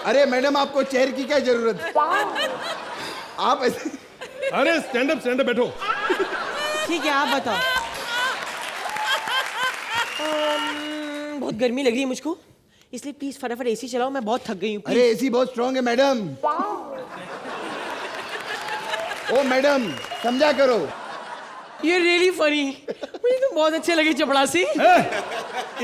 अरे मैडम आपको चेयर की क्या जरूरत है? आप ऐसे अरे स्टैंड अप बैठो। ठीक है आप बताओ। बहुत गर्मी लग रही है मुझको, इसलिए प्लीज फटाफट एसी चलाओ, मैं बहुत थक गई हूँ। अरे एसी बहुत स्ट्रांग है मैडम। ओ मैडम समझा करो। ये रियली फनी, मुझे तो बहुत अच्छे लगे चपड़ासी।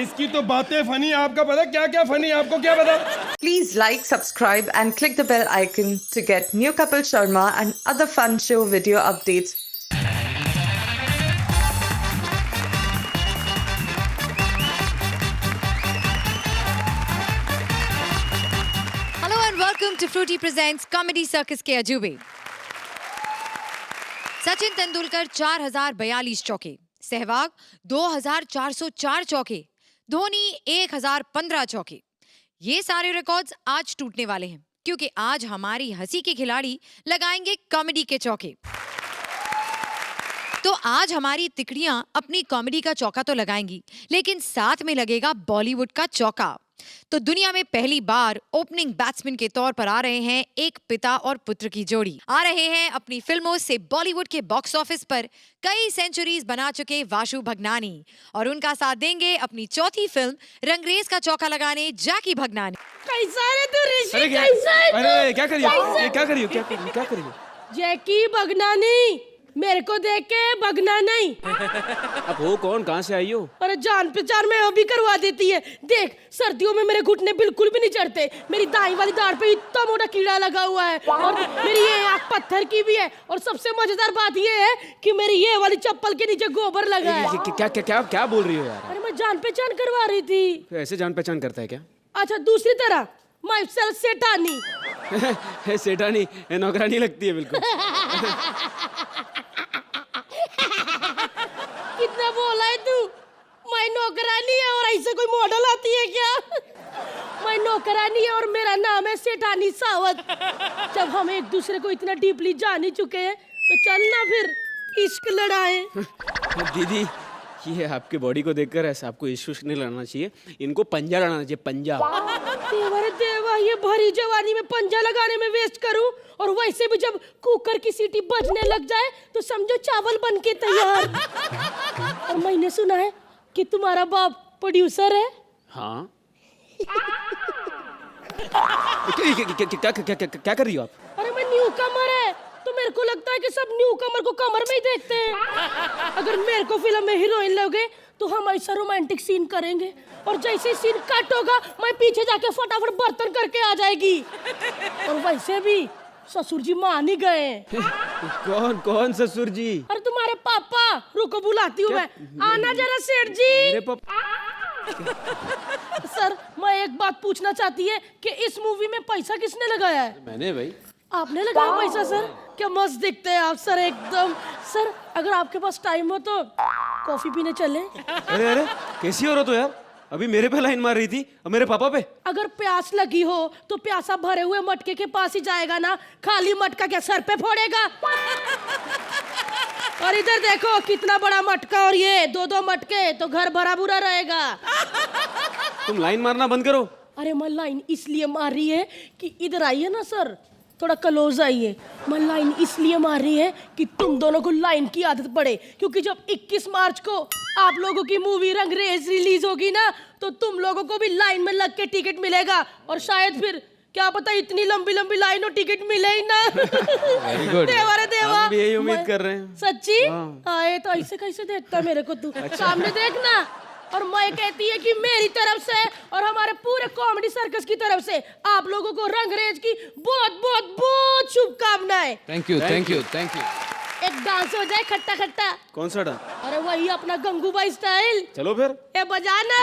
इसकी तो बातें फनी, आपका पता क्या क्या फनी, आपको क्या पता? Please like, subscribe, and click the bell icon to get new Kapil Sharma and other fun show video updates. Hello and welcome to Fruity Presents Comedy Circus के अजूबे। सचिन तेंदुलकर 4042 चौके, सहवाग 2404 चौके, धोनी 1015 चौके। ये सारे रिकॉर्ड्स आज टूटने वाले हैं क्योंकि आज हमारी हंसी के खिलाड़ी लगाएंगे कॉमेडी के चौके। तो आज हमारी तिकड़ियां अपनी कॉमेडी का चौका तो लगाएंगी, लेकिन साथ में लगेगा बॉलीवुड का चौका। तो दुनिया में पहली बार ओपनिंग बैट्समैन के तौर पर आ रहे हैं एक पिता और पुत्र की जोड़ी। आ रहे हैं अपनी फिल्मों से बॉलीवुड के बॉक्स ऑफिस पर कई सेंचुरीज बना चुके वाशु भगनानी, और उनका साथ देंगे अपनी चौथी फिल्म रंगरेज का चौका लगाने जैकी भगनानी। कैसा है तू ऋषि? अरे क्या, कैसा है तू? अरे क्या करिए? जैकी भगनानी, मेरे को देख के भगना नहीं। अब हो कौन, कहाँ से आई हो? अरे जान पहचान में अभी करवा देती है। देख सर्दियों में मेरे घुटने बिल्कुल भी नहीं चढ़ते, मेरी दाई वाली दाढ़ पे इतना मोटा कीड़ा लगा हुआ है, और मेरी ये आँख पत्थर की भी है, और सबसे मजेदार बात ये है कि मेरी ये वाली चप्पल के नीचे गोबर लगा है। क्या बोल रही हो यार? अरे मैं जान पहचान करवा रही थी। ऐसे जान पहचान करता है क्या? अच्छा दूसरी तरह माई सेल्फ सेठानी। सेठानी नौकरानी लगती है बिल्कुल। कितना बोला है तू? मैं नौकरानी है और ऐसे कोई मॉडल आती है क्या? मैं नौकरानी है और मेरा नाम है सेठानी सावत। जब हम एक दूसरे को इतना डीपली जान ही चुके हैं तो चल ना फिर इश्क लड़ाए। दीदी ये आपके बॉडी को देखकर ऐसा आपको इश्क नहीं लड़ना चाहिए, इनको पंजा लड़ाना चाहिए, पंजा। देवा देवा, ये भरी जवानी में पंजा लगाने में वेस्ट करूं, और वैसे भी जब कुकर की सीटी बजने लग जाए तो समझो चावल बन के तैयार। और मैंने सुना है कि तुम्हारा बाप प्रोड्यूसर है। हाँ। क्या कर रही हो आप? अरे मैं न्यू कमर है तो मेरे को लगता है कि सब न्यू कमर को कमर में ही देखते हैं। अगर मेरे को फिल्म में हीरोइन लोगे तो हम ऐसा रोमांटिक सीन करेंगे, और जैसे सीन कट होगा मैं पीछे जाके फटाफट बर्तन करके आ जाएगी। और वैसे भी ससुर जी मान ही गए। कौन ससुर जी? अरे तुम्हारे पापा। रुको बुलाती हूँ मैं। आना जरा सेठ जी। मेरे पापा। सर मैं एक बात पूछना चाहती है कि इस मूवी में पैसा किसने लगाया है? मैंने भाई। आपने लगाया पैसा सर? क्या मस्त दिखते हैं आप सर एकदम। सर अगर आपके पास टाइम हो तो कॉफी पीने चले। अरे कैसी हो रहा तो यार, अभी मेरे पे लाइन मार रही थी और मेरे पापा पे। अगर प्यास लगी हो तो प्यासा भरे हुए मटके के पास ही जाएगा ना, खाली मटका क्या सर पे फोड़ेगा? और इधर देखो कितना बड़ा मटका, और ये दो मटके तो घर भरा बुरा रहेगा। तुम लाइन मारना बंद करो। अरे मैं लाइन इसलिए मार रही है कि इधर आइए ना सर, थोड़ा क्लोज आइए। मैं लाइन इसलिए मार रही है कि तुम दोनों को लाइन की आदत पड़े, क्योंकि जब 21 मार्च को आप लोगों की मूवी रंगरेज रिलीज होगी ना तो तुम लोगों को भी लाइन में लग के टिकट मिलेगा, और शायद फिर क्या पता इतनी लंबी लंबी लाइन और टिकट मिले ही ना। देवा रे देवा, हम भी यही उम्मीद कर रहे हैं। सच्ची? आए तो ऐसे कैसे देखता मेरे को तू? सामने देखना। और मैं कहती है कि मेरी तरफ से और हमारे पूरे कॉमेडी सर्कस की तरफ से आप लोगों को रंगरेज की बहुत बहुत बहुत शुभकामनाएं। Thank you. एक डांस हो जाए खट्टा खट्टा। कौन सा डांस? अरे वही अपना गंगूबाई स्टाइल। चलो फिर। ए बजाना।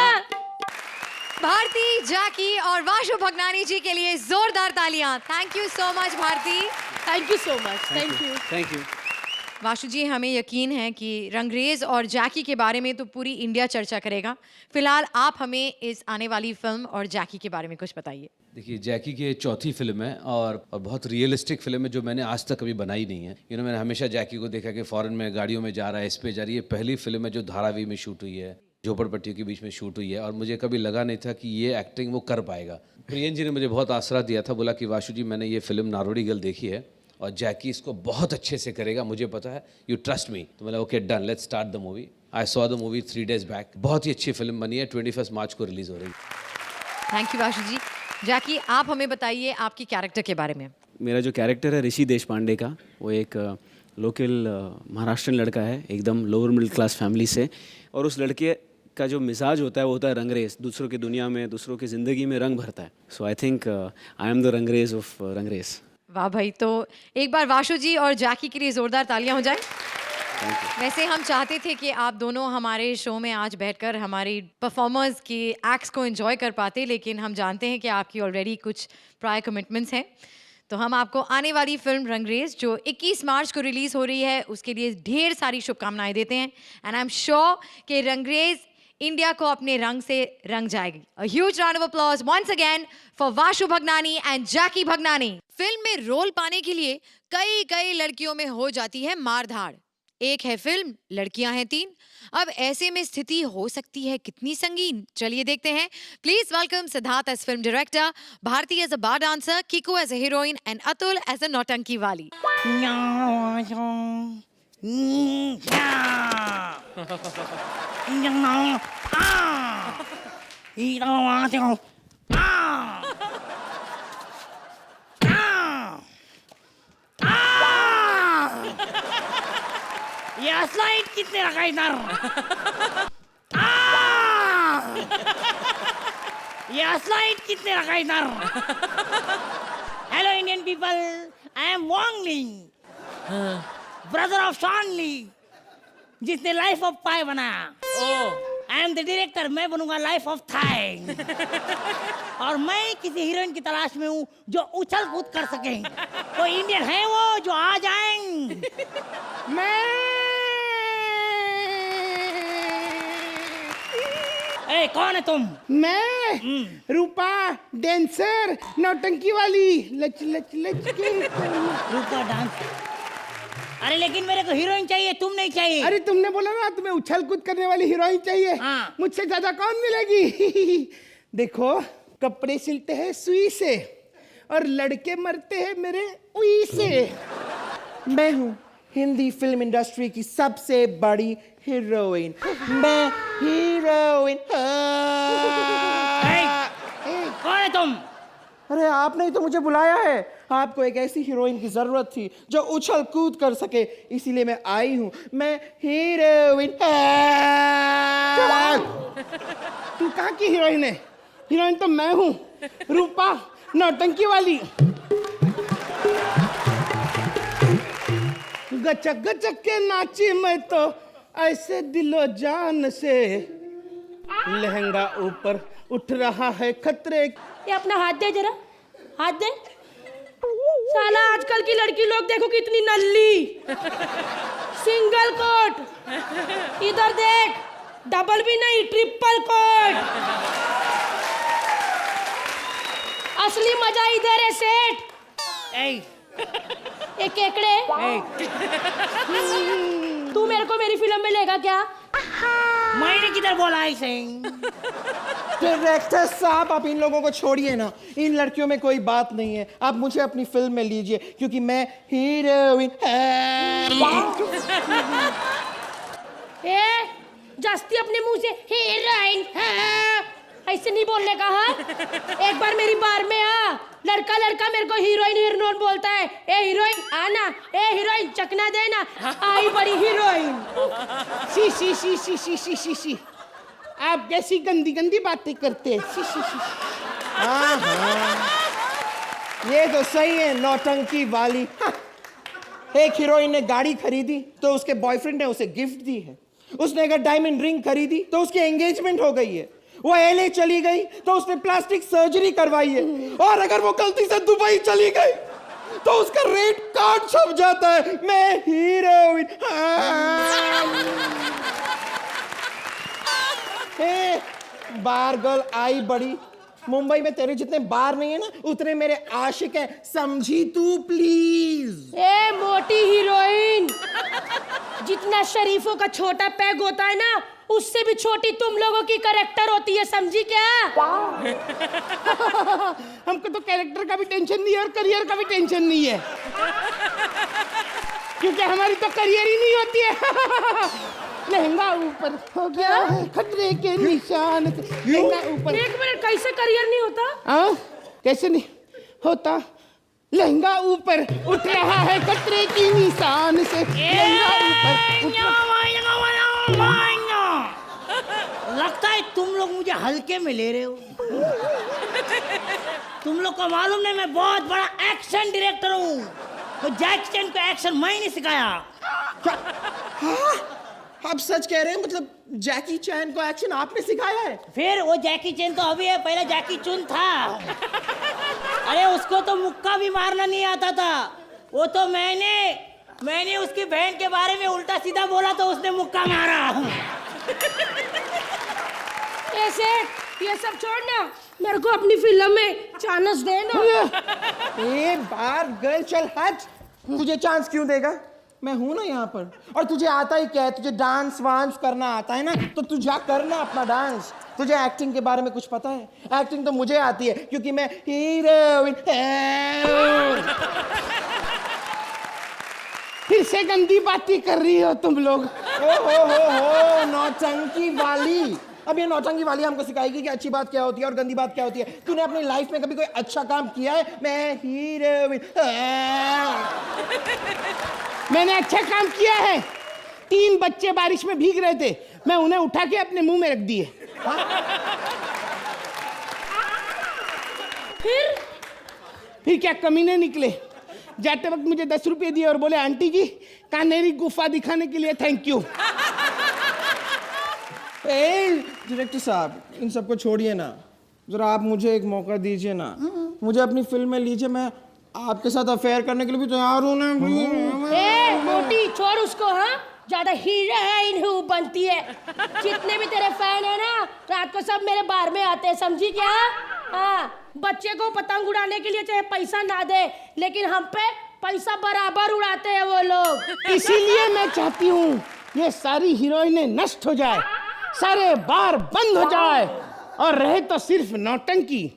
भारती, जैकी और वाशु भगनानी जी के लिए जोरदार तालियां। Thank you so much Bharti. Thank you so much. Thank you. Washu ji, हमें यकीन है कि रंगरेज और जैकी के बारे में तो पूरी इंडिया चर्चा करेगा। फिलहाल आप हमें इस आने वाली फिल्म और जैकी के बारे में कुछ बताइए। देखिए जैकी की चौथी फिल्म है और बहुत रियलिस्टिक फिल्म है जो मैंने आज तक कभी बनाई नहीं है। मैंने हमेशा जैकी को देखा कि फॉरेन में गाड़ियों में जा रहा है, इस पे जा रही है। पहली फिल्म है जो धारावी में शूट हुई है। झोपड़पट्टियों के बीच में शूट हुई है और मुझे कभी लगा नहीं था कि ये एक्टिंग वो कर पाएगा। प्रियन जी ने मुझे बहुत आसरा दिया था, बोला कि वाशु जी मैंने ये फिल्म नारोड़ी गर्ल देखी है और जैकी इसको बहुत अच्छे से करेगा, मुझे पता है, यू ट्रस्ट मी। तो मैंने okay done, let's start the movie. I saw the movie 3 days back. बहुत ही अच्छी फिल्म बनी है, 21 मार्च को रिलीज हो रही है। थैंक यू वाशु जी। जैकी, आप हमें बताइए आपकी कैरेक्टर के बारे में। मेरा जो कैरेक्टर है ऋषि देशपांडे का, वो एक लोकल महाराष्ट्रन लड़का है, एकदम लोअर मिडिल क्लास फैमिली से, और उस लड़के का जो मिजाज होता है वो होता है रंगरेज, दूसरों की दुनिया में, दूसरों की ज़िंदगी में रंग भरता है। So I think I am the rangrez of rangrez. वाह भाई, तो एक बार वाशु जी और जैकी के लिए जोरदार तालियां हो जाए। वैसे हम चाहते थे कि आप दोनों हमारे शो में आज बैठकर हमारी परफॉर्मर्स की एक्ट्स को एंजॉय कर पाते, लेकिन हम जानते हैं कि आपकी ऑलरेडी कुछ प्रायर कमिटमेंट्स हैं। तो हम आपको आने वाली फिल्म रंगरेज जो 21 मार्च को रिलीज हो रही है उसके लिए ढेर सारी शुभकामनाएं देते हैं। एंड आई एम श्योर कि रंगरेज इंडिया को अपने रंग से रंग जाएगी। A huge round of applause once again for Vashu Bhagnani and Jackie Bhagnani. Film में रोल पाने के लिए कई लड़कियों में हो जाती है मारधाड़। एक है फिल्म, लड़कियां हैं 3। अब ऐसे में स्थिति हो सकती है कितनी संगीन, चलिए देखते हैं। Please welcome Siddharth as film director, Bharti as a bar dancer, Kiku as a heroine and Atul as a नौटंकी वाली। ये स्लाइड कितने रखा इधर? ये स्लाइड कितने रखा इधर? Hello Indian people, I am Wang Ling, brother of Shawn ली, जिसने लाइफ ऑफ पाई बनाया। आई एम द डायरेक्टर, मैं बनूंगा लाइफ ऑफ थाई। और मैं किसी हीरोइन की तलाश में हूँ जो उछल कूद कर सके। कोई इंडियन है वो जो आ जाएं? ए, कौन है तुम? मैं रूपा डांसर, नौटंकी वाली, लच लच लच के रूपा डांस। अरे लेकिन मेरे को हीरोइन चाहिए, तुम नहीं चाहिए। अरे तुमने बोला ना तुम्हें उछल कूद करने वाली हीरोइन चाहिए। हाँ। मुझसे ज्यादा कौन मिलेगी? देखो, कपड़े सिलते हैं सुई से और लड़के मरते हैं मेरे उई से। मैं हूँ हिंदी फिल्म इंडस्ट्री की सबसे बड़ी हीरोइन। मैं हीरोइन। कौन है तुम? अरे आपने ही तो मुझे बुलाया है। आपको एक ऐसी हीरोइन की जरूरत थी जो उछल कूद कर सके, इसीलिए मैं आई हूँ। मैं हीरोइन। तू कहाँ की हीरोइन है? हीरोइन तो मैं हूँ, रूपा नौटंकी वाली। गचक गचक के नाची मैं तो ऐसे दिलो जान से, लहंगा ऊपर उठ रहा है खतरे। ये अपना हाथ दे जरा, हाथ दे। साला आजकल की लड़की लोग देखो कितनी नल्ली, सिंगल कोट। इधर देख, डबल भी नहीं, ट्रिपल कोट। असली मजा इधर है सेठ। ये केकड़े, तू मेरे को मेरी फिल्म में लेगा क्या? मैंने किधर बोला इसे? डायरेक्टर साहब, आप इन लोगों को छोड़िए ना, इन लड़कियों में कोई बात नहीं है। आप मुझे अपनी फिल्म में लीजिए क्योंकि मैं हीरोइन। ए, जास्ती अपने मुंह से हीरोइन ऐसे नहीं बोलने का। हाँ, एक बार मेरी बार में आ, लड़का लड़का मेरे को हीरोइन हीरोइन बोलता है। ए हीरोइन आना, ए हीरोइन चकना देना, आई बड़ी हीरोइन। सी सी सी सी सी सी सी सी, आप कैसी गंदी गंदी बातें करते हैं। सी सी सी। हाँ हाँ, ये तो सही है, नौटंकी वाली। हाँ। एक हीरोइन ने गाड़ी खरीदी तो उसके बॉयफ्रेंड ने उसे गिफ्ट दी है। उसने अगर डायमंड रिंग खरीदी तो उसकी एंगेजमेंट हो गई है। वो LA चली गई तो उसने प्लास्टिक सर्जरी करवाई है। और अगर वो गलती से दुबई चली गई तो उसका रेड कार्ड छप जाता है। मैं हीरोइन। बार गर्ल आई बड़ी, मुंबई में तेरे जितने बार नहीं है ना, उतने मेरे आशिक हैं, समझी तू प्लीज। ए मोटी हीरोइन, जितना शरीफों का छोटा पैग होता है ना, उससे भी छोटी तुम लोगों की कैरेक्टर होती है, समझी क्या? हमको तो कैरेक्टर का भी टेंशन नहीं है और करियर का भी टेंशन नहीं है, क्योंकि हमारी तो करियर ही नहीं होती है। लहंगा ऊपर हो गया है खतरे के निशान से, लहंगा ऊपर। एक मिनट, कैसे करियर नहीं होता? हाँ, कैसे नहीं होता? लहंगा ऊपर उठ रहा है खतरे की निशान से, लहंगा ऊपर उठ लगता है तुम लोग मुझे हल्के में ले रहे हो। तुम लोग को मालूम नहीं मैं बहुत बड़ा एक्शन डायरेक्टर हूँ। तो जैकी चैन को एक्शन मैंने सिखाया। आप सच कह रहे हैं? मतलब जैकी चैन को एक्शन आपने सिखाया है? फिर वो जैकी चैन तो अभी है, पहले जैकी चुन था। अरे उसको तो मुक्का भी मारना नहीं आता था। वो तो मैंने उसकी बहन के बारे में उल्टा सीधा बोला तो उसने मुक्का मारा। ऐसे ये सब छोड़ना, मेरे को अपनी फिल्म में चांस देना। एक बार गर्ल चल हट, तुझे चांस क्यों देगा? मैं हूं ना यहाँ पर, और तुझे आता ही क्या है? तुझे डांस वांस करना आता है ना, तो तू जा करना अपना डांस। तुझे एक्टिंग के बारे में कुछ पता है? एक्टिंग तो मुझे आती है, क्योंकि मैं हीरोइन। फिर से गंदी बातें कर रही हो तुम लोग। हो नौटंकी वाली। अब ये नौटंकी वाली हमको सिखाएगी कि अच्छी बात क्या होती है और गंदी बात क्या होती है। तूने अपनी लाइफ में कभी कोई अच्छा काम किया है? मैं हीरोइन। मैंने अच्छा काम किया है। 3 बच्चे बारिश में भीग रहे थे, मैं उन्हें उठा के अपने मुंह में रख दिए। फिर क्या कमीने निकले। जाते वक्त मुझे 10 रुपए दिए और बोले आंटी जी कान्हेरी गुफा दिखाने के लिए थैंक यू। डायरेक्टर साहब, इन सबको छोड़िए ना, जरा आप मुझे एक मौका दीजिए ना, मुझे अपनी फिल्म में लीजिए। मैं आपके साथ अफेयर करने के लिए भी तैयार हूँ ना। मोटी छोड़ उसको। हाँ, ज्यादा हीरोइन हूँ बनती है। जितने भी तेरे फैन है ना, रात को सब मेरे बार में आते हैं, समझी क्या? हाँ, बच्चे को पतंग उड़ाने के लिए चाहे पैसा ना दे, लेकिन हम पे पैसा बराबर उड़ाते हैं वो लोग। इसीलिए मैं चाहती हूँ ये सारी हीरोइनें नष्ट हो जाए, सारे बार बंद हो जाए, और रहे तो सिर्फ नौटंकी।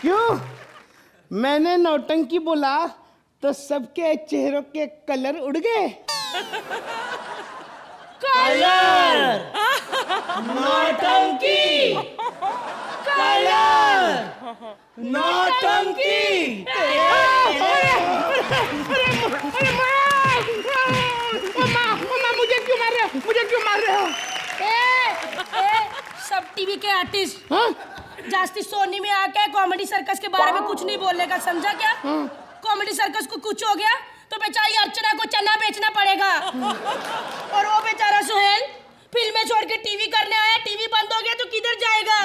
क्यों? मैंने नौटंकी बोला तो सबके चेहरों के कलर उड़ गए। कलर, नौटंकी, कलर, नौटंकी। मुझे क्यों मार रहे हो? मुझे क्यों मार रहे हो? सब टीवी के आर्टिस्ट जास्ती सोनी में आके कॉमेडी सर्कस के बारे में कुछ नहीं बोलने का, समझा क्या? कॉमेडी सर्कस को कुछ हो गया तो बेचारी अर्चना को चना बेचना पड़ेगा। और वो बेचारा सोहेल फिल्में छोड़ के टीवी करने आया, टीवी बंद हो गया तो किधर जाएगा?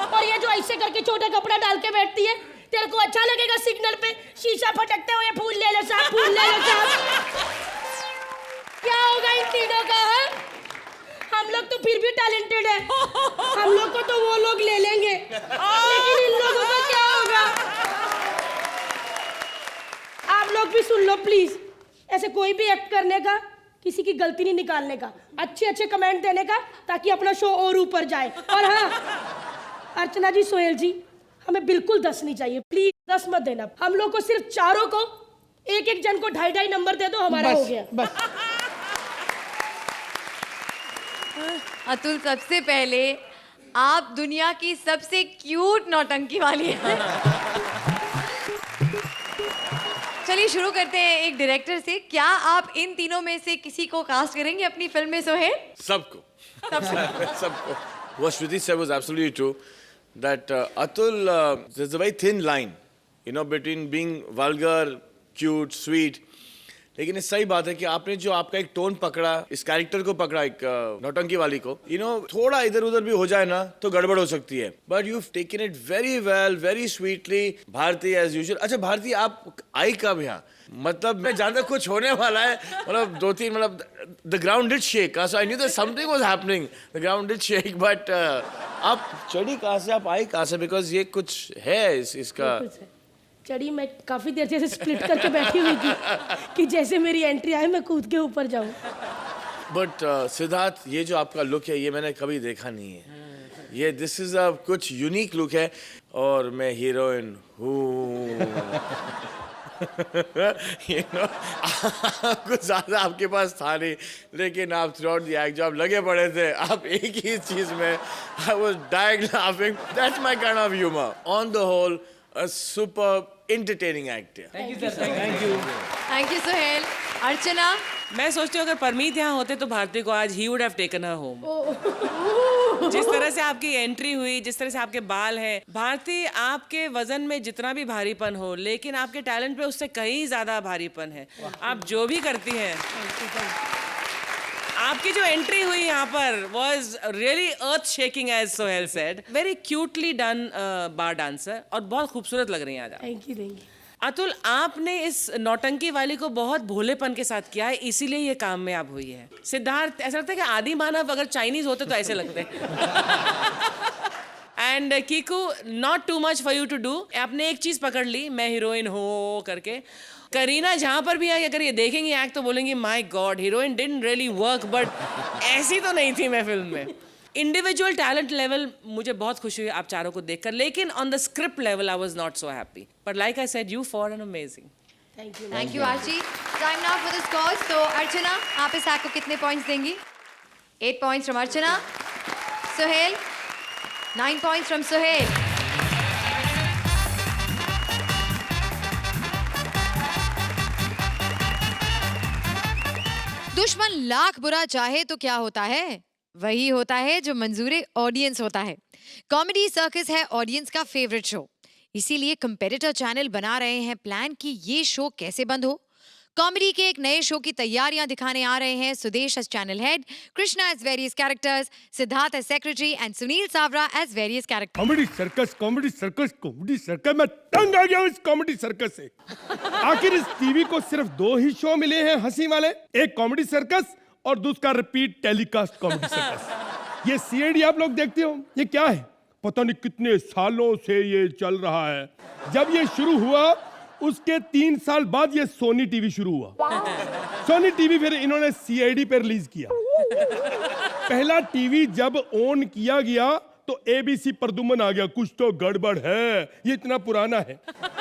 और ये जो ऐसे करके छोटा कपड़ा डाल के बैठती है, तेरे को अच्छा लगेगा सिग्नल पे शीशा फटकते हुए फूल ले लो साहब, फूल ले लो साहब? क्या होगा इन तीनों का? है हम लोग तो फिर भी टैलेंटेड है, हम लोग को तो वो लोग ले लेंगे, लेकिन इन लोगों का क्या होगा? आप लोग भी सुन लो प्लीज, ऐसे कोई भी एक्ट करने का, किसी की गलती नहीं निकालने का, अच्छे अच्छे कमेंट देने का, ताकि अपना शो और ऊपर जाए। और हाँ, अर्चना जी, सोहेल जी, हमें बिल्कुल 10 नहीं चाहिए, प्लीज 10 मत देना। हम लोग को सिर्फ चारों को एक जन को 2.5 नंबर दे दो, हमारा हो गया बस। अतुल, सबसे पहले आप दुनिया की सबसे क्यूट नौटंकी वाली हैं। चलिए शुरू करते हैं एक डायरेक्टर से। क्या आप इन तीनों में से किसी को कास्ट करेंगे अपनी फिल्म में? सोहेल? सबको सबको. What Shruti said was absolutely true. That Atul, there's a very thin line, between being vulgar, cute, sweet, लेकिन ये सही बात है कि आपने जो आपका एक टोन पकड़ा, इस कैरेक्टर को पकड़ा, एक नौटंकी वाली को, थोड़ा इधर उधर भी हो जाए ना तो गड़बड़ हो सकती है, but you taken it very well, very sweetly. Bharti as usual. अच्छा भारती, आप आई कब यहाँ? मतलब मैं जानता कुछ होने वाला है, मतलब 2-3, मतलब the ground did shake, so I knew that something was happening, the ground did shake, but आप चढ़ी कहाँ से, आप आई कहाँ से? बिकॉज ये कुछ है इसका। चढ़ी मैं काफी देर से स्प्लिट करके बैठी हुई थी कि जैसे मेरी एंट्री आए मैं कूद के ऊपर जाऊं। बट सिद्धार्थ, ये जो आपका लुक है ये मैंने कभी देखा नहीं है। ये दिस इज अ कुछ यूनिक लुक है, और मैं हीरोइन हूँ। कुछ ज्यादा आपके पास था नहीं, लेकिन आप थ्रू आउट द एक्ट जो आप लगे पड़े थे, आप एक ही चीज में, I was dying laughing. That's my kind of humour. On the whole a super entertaining actor. Thank you sir. Thank you. Thank you Sohail. Archana, मैं सोचती हूँ अगर परमीत यहाँ होते तो भारती को आज he would have taken her home. जिस तरह से आपकी एंट्री हुई, जिस तरह से आपके बाल हैं, भारती आपके वजन में जितना भी भारीपन हो, लेकिन आपके टैलेंट पे उससे कहीं ज्यादा भारीपन है। आप जो भी करती हैं, आपकी जो एंट्री हुई यहाँ पर was really earth shaking as Sohail said. Very cutely done bar dancer, और बहुत खूबसूरत लग रही हैं आज आप। Thank you. अतुल, आपने इस नौटंकी वाली को बहुत भोलेपन के साथ किया है, इसीलिए ये कामयाब हुई है। सिद्धार्थ, ऐसा लगता है कि आदि मानव अगर चाइनीज होते तो ऐसे लगते। And Kiku, not too much for you to do. आपने एक चीज पकड़ ली, मैं हीरोइन हो करके। करीना जहाँ पर भी आई, अगर ये देखेंगी एक्ट तो बोलेंगी my God, heroine didn't really work, but ऐसी तो नहीं थी मैं फिल्म में। इंडिविजुअल टैलेंट लेवल मुझे बहुत खुशी हुई आप चारों को देखकर, लेकिन on the script level I was not so happy, but like I said, you for an amazing. Thank you Archi. Time now for the scores. तो अर्चना, आप इस एक्ट को कितने पॉइंट्स देंगी? 8 points from Archana. Sohail, 9 points from Sohail. दुश्मन लाख बुरा चाहे तो क्या होता है? वही होता है जो मंजूरे ऑडियंस होता है। कॉमेडी सर्कस है ऑडियंस का फेवरेट शो, इसीलिए कंपेटिटर चैनल बना रहे हैं प्लान कि ये शो कैसे बंद हो। कॉमेडी के एक नए शो की तैयारियां दिखाने आ रहे हैं Sudesh as channel head, Krishna as various characters, Siddharth as secretary and Sunil Savra as various characters. Comedy circus, comedy circus, comedy circus, मैं तंग आ गया हूँ इस कॉमेडी सर्कस से। आखिर इस टीवी को सिर्फ 2 ही शो मिले हैं हंसी वाले, एक कॉमेडी सर्कस और दूसरा रिपीट टेलीकास्ट कॉमेडी सर्कस। ये सीआईडी आप लोग देखते हो, ये क्या है? पता नहीं कितने सालों से ये चल रहा है। जब ये शुरू हुआ उसके 3 साल बाद ये सोनी टीवी शुरू हुआ। सोनी टीवी फिर इन्होंने सीआईडी पे रिलीज किया। पहला टीवी जब ऑन किया गया तो एबीसी प्रदुमन आ गया, कुछ तो गड़बड़ है, ये इतना पुराना है।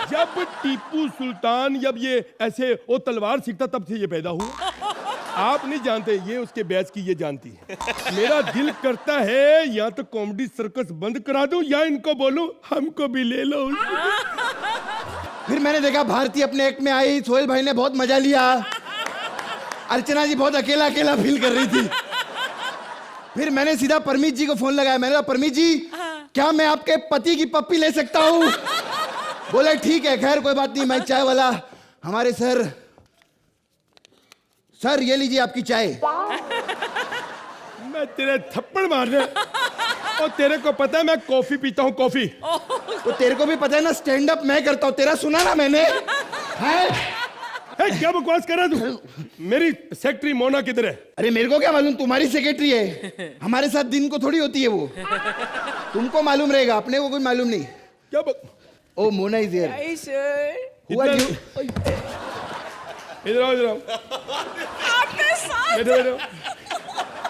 जब टीपू सुल्तान जब ये ऐसे वो तलवार सीखता तब से ये पैदा हुआ। आप नहीं जानते, ये उसके बैच की ये जानती है। मेरा दिल करता है या तो कॉमेडी सर्कस बंद करा दूं या इनको बोलूं हमको भी ले लो। फिर मैंने देखा भारती अपने एक्ट में आई, सोहेल भाई ने बहुत मजा लिया, अर्चना जी बहुत अकेला अकेला फील कर रही थी। फिर मैंने सीधा परमीत जी को फोन लगाया, मैंने कहा परमीत जी क्या मैं आपके पति की पप्पी ले सकता हूँ? बोले ठीक है, खैर कोई बात नहीं, मैं चाय वाला हमारे सर ये लीजिए आपकी चाय। मैं तेरे थप्पड़ मारने, और तेरे को पता है मैं कॉफी पीता हूँ, कॉफी। तो तेरे को भी पता है ना स्टैंड अप मैं करता हूँ, तेरा सुना ना मैंने। क्या बकवास कर रहा तू? मेरी सेक्रेटरी मोना किधर है? अरे मेरे को क्या मालूम, तुम्हारी सेक्रेटरी है, हमारे साथ दिन को थोड़ी होती है वो। तुमको मालूम रहेगा, अपने को कोई मालूम नहीं। क्या ओ मोना इज हियर। हुआ यू इधर आओ, इधर आओ।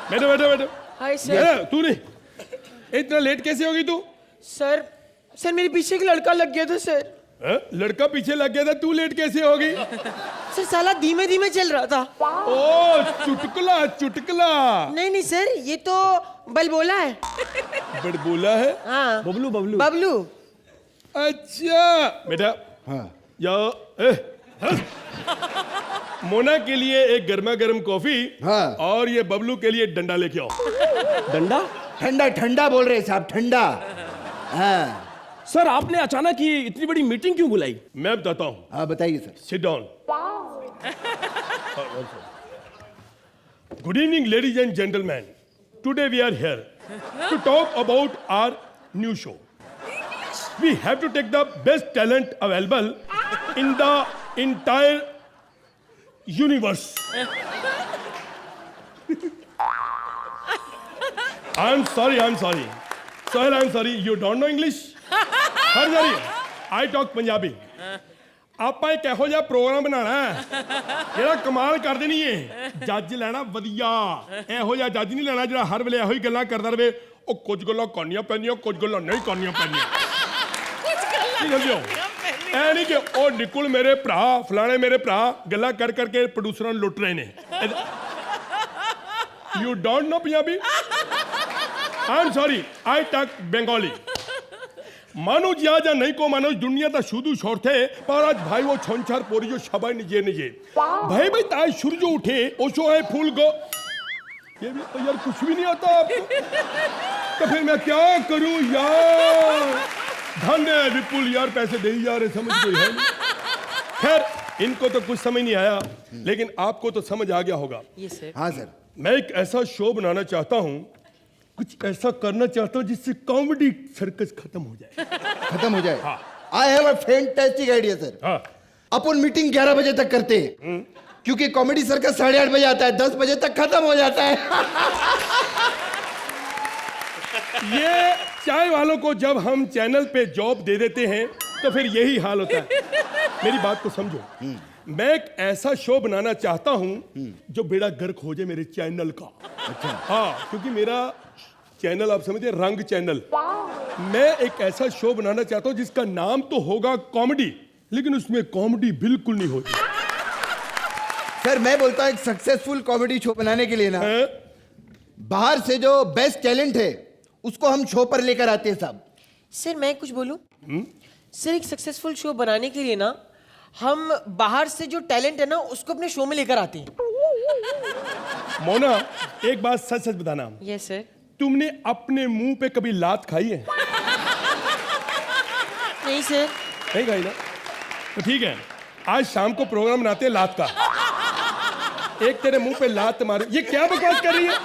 बैठो बैठो बैठो। Hi sir. तू नहीं, इतना लेट कैसे होगी तू? सर मेरे पीछे एक लड़का लग गया था सर। लड़का पीछे लग गया था, तू लेट कैसे होगी? सर साला धीमे धीमे चल रहा था। ओ चुटकुला चुटकुला। नहीं सर, ये तो बलबोला है। बलबोला है? हाँ। बबलू बबलू बबलू। अच्छा बेटा, हाँ मोना के लिए एक गर्मा गर्म कॉफी, हाँ, और ये बबलू के लिए डंडा लेके आओ। डंडा? ठंडा ठंडा बोल रहे साहब, ठंडा। हाँ सर आपने अचानक ही इतनी बड़ी मीटिंग क्यों बुलाई? मैं बताता हूँ। हाँ बताइए sir. Sit down. Good evening, ladies and gentlemen. Today we are here to talk about our new show. We have to take the best talent available in the entire universe. I'm sorry. Sohail, I'm sorry. You don't know English? Sorry. I talk Punjabi. ਆਪਾਂ ਇੱਕ ਇਹੋ ਜਿਹਾ programme ਬਣਾਉਣਾ ਹੈ ਜਿਹੜਾ ਕਮਾਲ ਕਰ ਦੇਣੀ ਹੈ ਜੱਜ ਲੈਣਾ ਵਧੀਆ ਇਹੋ ਜਿਹਾ ਜੱਜ ਨਹੀਂ ਲੈਣਾ ਜਿਹੜਾ ਹਰ ਵੇਲੇ ਇਹੋ ਹੀ ਗੱਲਾਂ ਕਰਦਾ ਰਹੇ ਉਹ ਕੁਝ ਗੱਲਾਂ ਕਰਨੀਆਂ ਪੈਂਦੀਆਂ ਕੁਝ ਗੱਲਾਂ ਨਹੀਂ ਕਰਨੀਆਂ ਪੈਂਦੀਆਂ ਕੀ ਸਮਝਿਓ ਐ ਨਹੀਂ ਕਿ ਉਹ ਨਿਕਲ ਮੇਰੇ ਭਰਾ ਫਲਾਣੇ ਮੇਰੇ ਭਰਾ ਗੱਲਾਂ ਕਰ ਕਰਕੇ ਪ੍ਰੋਡਿਊਸਰਾਂ ਨੂੰ ਲੁੱਟ ਰਹੇ ਨੇ you don't know Punjabi I am sorry I talk Bengali मानो जिया जा नहीं को मानो दुनिया ता शुदू छोड़ थे पर आज भाई वो छोंछार पोरी जो शबाई निजे निजे भाई ताज सूरज उठे ओशो है फूल को ये भी तो यार कुछ भी नहीं आता आपको तो फिर मैं क्या करूं यार धन है विपुल यार पैसे दे ही जा रहे समझ कोई है नहीं खैर इनको तो कुछ समझ नहीं आया लेकिन आपको तो समझ आ गया होगा हाँ सर मैं एक ऐसा शो बनाना चाहता हूं कुछ ऐसा करना चाहता हूं जिससे कॉमेडी सर्कस खत्म हो जाए हाँ I have a fantastic idea sir हाँ अपन मीटिंग 11 बजे तक करते हैं क्योंकि कॉमेडी सर्कस 8:30 बजे आता है 10 बजे तक खत्म हो जाता है ये चाय वालों को जब हम चैनल पे जॉब दे देते हैं तो फिर यही हाल होता है मेरी बात को समझो मैं एक ऐसा शो बनाना चाहता हूं जो बेड़ा गर्क हो जाए मेरे चैनल का अच्छा हाँ क्योंकि मेरा चैनल आप समझे रंग चैनल मैं एक ऐसा शो बनाना चाहता हूं जिसका नाम तो होगा कॉमेडी लेकिन उसमें कॉमेडी बिल्कुल नहीं होगी सर मैं बोलता हूँ एक सक्सेसफुल कॉमेडी शो बनाने के लिए ना बाहर से जो बेस्ट टैलेंट है उसको हम शो पर लेकर आते हैं साहब सर मैं कुछ बोलूं सर एक सक्सेसफुल शो बनाने के लिए ना हम बाहर से जो टैलेंट है ना उसको अपने शो में लेकर आते हैं मोना एक बात सच सच बताना यस सर तुमने अपने मुंह पे कभी लात खाई है नहीं सर नहीं खाई ना तो ठीक है आज शाम को प्रोग्राम बनाते हैं लात का एक तेरे मुंह पे लात मारे ये क्या बकवास कर रही है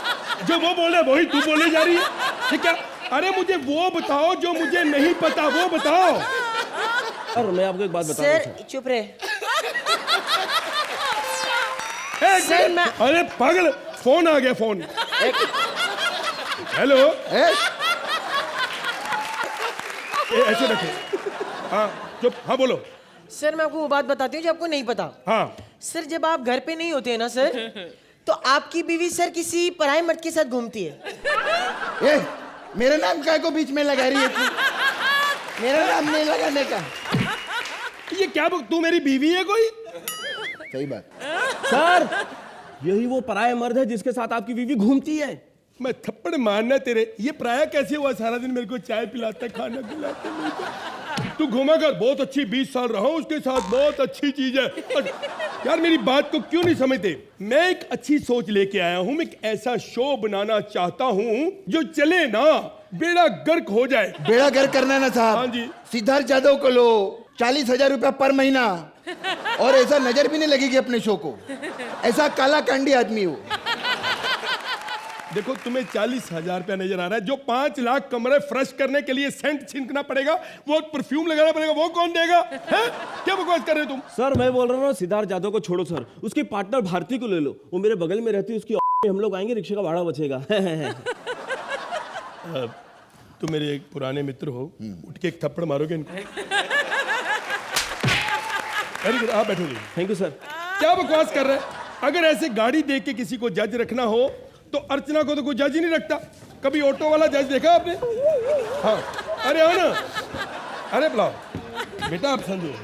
जो वो बोल रहा है वही तू बोले जा रही है ये क्या अरे मुझे वो बताओ जो मुझे नहीं पता वो बताओ और मैं आपको एक बात बता सर चुप रहे सर मैं अरे पागल फोन आ गया फोन हेलो ऐसे रखे हाँ चुप हाँ बोलो सर मैं आपको वो बात बताती हूँ जो आपको नहीं पता हाँ सर जब आप घर पे नहीं होते हैं ना सर तो आपकी बीवी सर किसी पराये मर्द के साथ घूमती है मेरा नाम काय को बीच में लगा रही है तू? मेरा नाम नहीं लगाने का ये क्या तू मेरी बीवी है कोई सही बात सर यही वो पराया मर्द है जिसके साथ आपकी बीवी घूमती है मैं थप्पड़ मारना तेरे ये पराया कैसे हुआ सारा दिन मेरे को चाय पिलाता खाना पिलाता तू घूमा कर बहुत अच्छी 20 साल रहा उसके साथ बहुत अच्छी चीज है यार मेरी बात को क्यों नहीं समझते मैं एक अच्छी सोच लेके आया हूं मैं एक ऐसा शो बनाना चाहता हूं जो चले ना बेड़ा गर्क हो जाए बेड़ा गर्क करना ना साहब हाँ जी सिद्धार्थ यादव को लो 40,000 रुपया पर महीना और ऐसा नजर भी नहीं लगेगी अपने शो को ऐसा काला कांडी आदमी हो देखो तुम्हें 40,000 रुपया नजर आ रहा है जो 5 लाख कमरे फ्रेश करने के लिए सेंट छिड़कना पड़ेगा वो परफ्यूम लगाना पड़ेगा वो कौन देगा है? क्या बकवास कर रहे हो तुम सर मैं बोल रहा हूँ सिद्धार्थ यादव को छोड़ो सर उसकी पार्टनर भारती को ले लो वो मेरे बगल में रहती है उसकी हम लोग आएंगे रिक्शे का भाड़ा बचेगा तुम मेरे एक पुराने मित्र हो उठ के एक थप्पड़ मारोगे इनको वेरी गुड आप बैठो थैंक यू सर क्या बकवास कर रहे हैं अगर ऐसे गाड़ी देख के किसी को जज रखना हो तो अर्चना को तो कोई जज ही नहीं रखता कभी ऑटो वाला जज देखा आपने हाँ अरे आओ ना अरे बुलाओ बेटा आप समझो